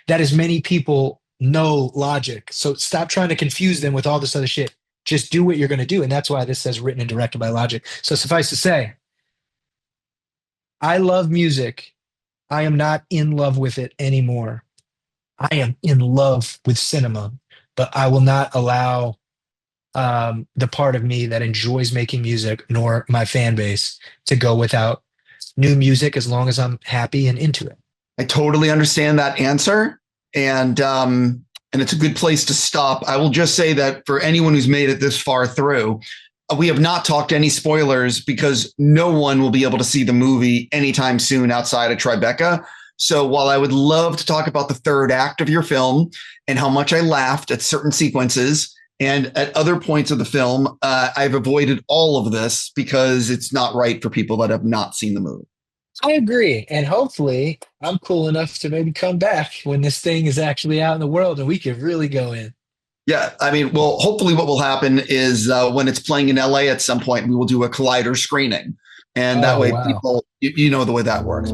that as many people know Logic. So stop trying to confuse them with all this other shit. Just do what you're going to do. And that's why this says written and directed by Logic. So suffice to say, I love music. I am not in love with it anymore. I am in love with cinema, but I will not allow the part of me that enjoys making music nor my fan base to go without new music as long as I'm happy and into it.
I totally understand that answer. And it's a good place to stop. I will just say that for anyone who's made it this far through, we have not talked any spoilers because no one will be able to see the movie anytime soon outside of Tribeca. So while I would love to talk about the third act of your film and how much I laughed at certain sequences and at other points of the film, I've avoided all of this because it's not right for people that have not seen the movie.
I agree. And hopefully I'm cool enough to maybe come back when this thing is actually out in the world and we can really go in.
Yeah, I mean, well, hopefully what will happen is when it's playing in LA at some point, we will do a Collider screening. And that way,
wow.
people, you know the way that works.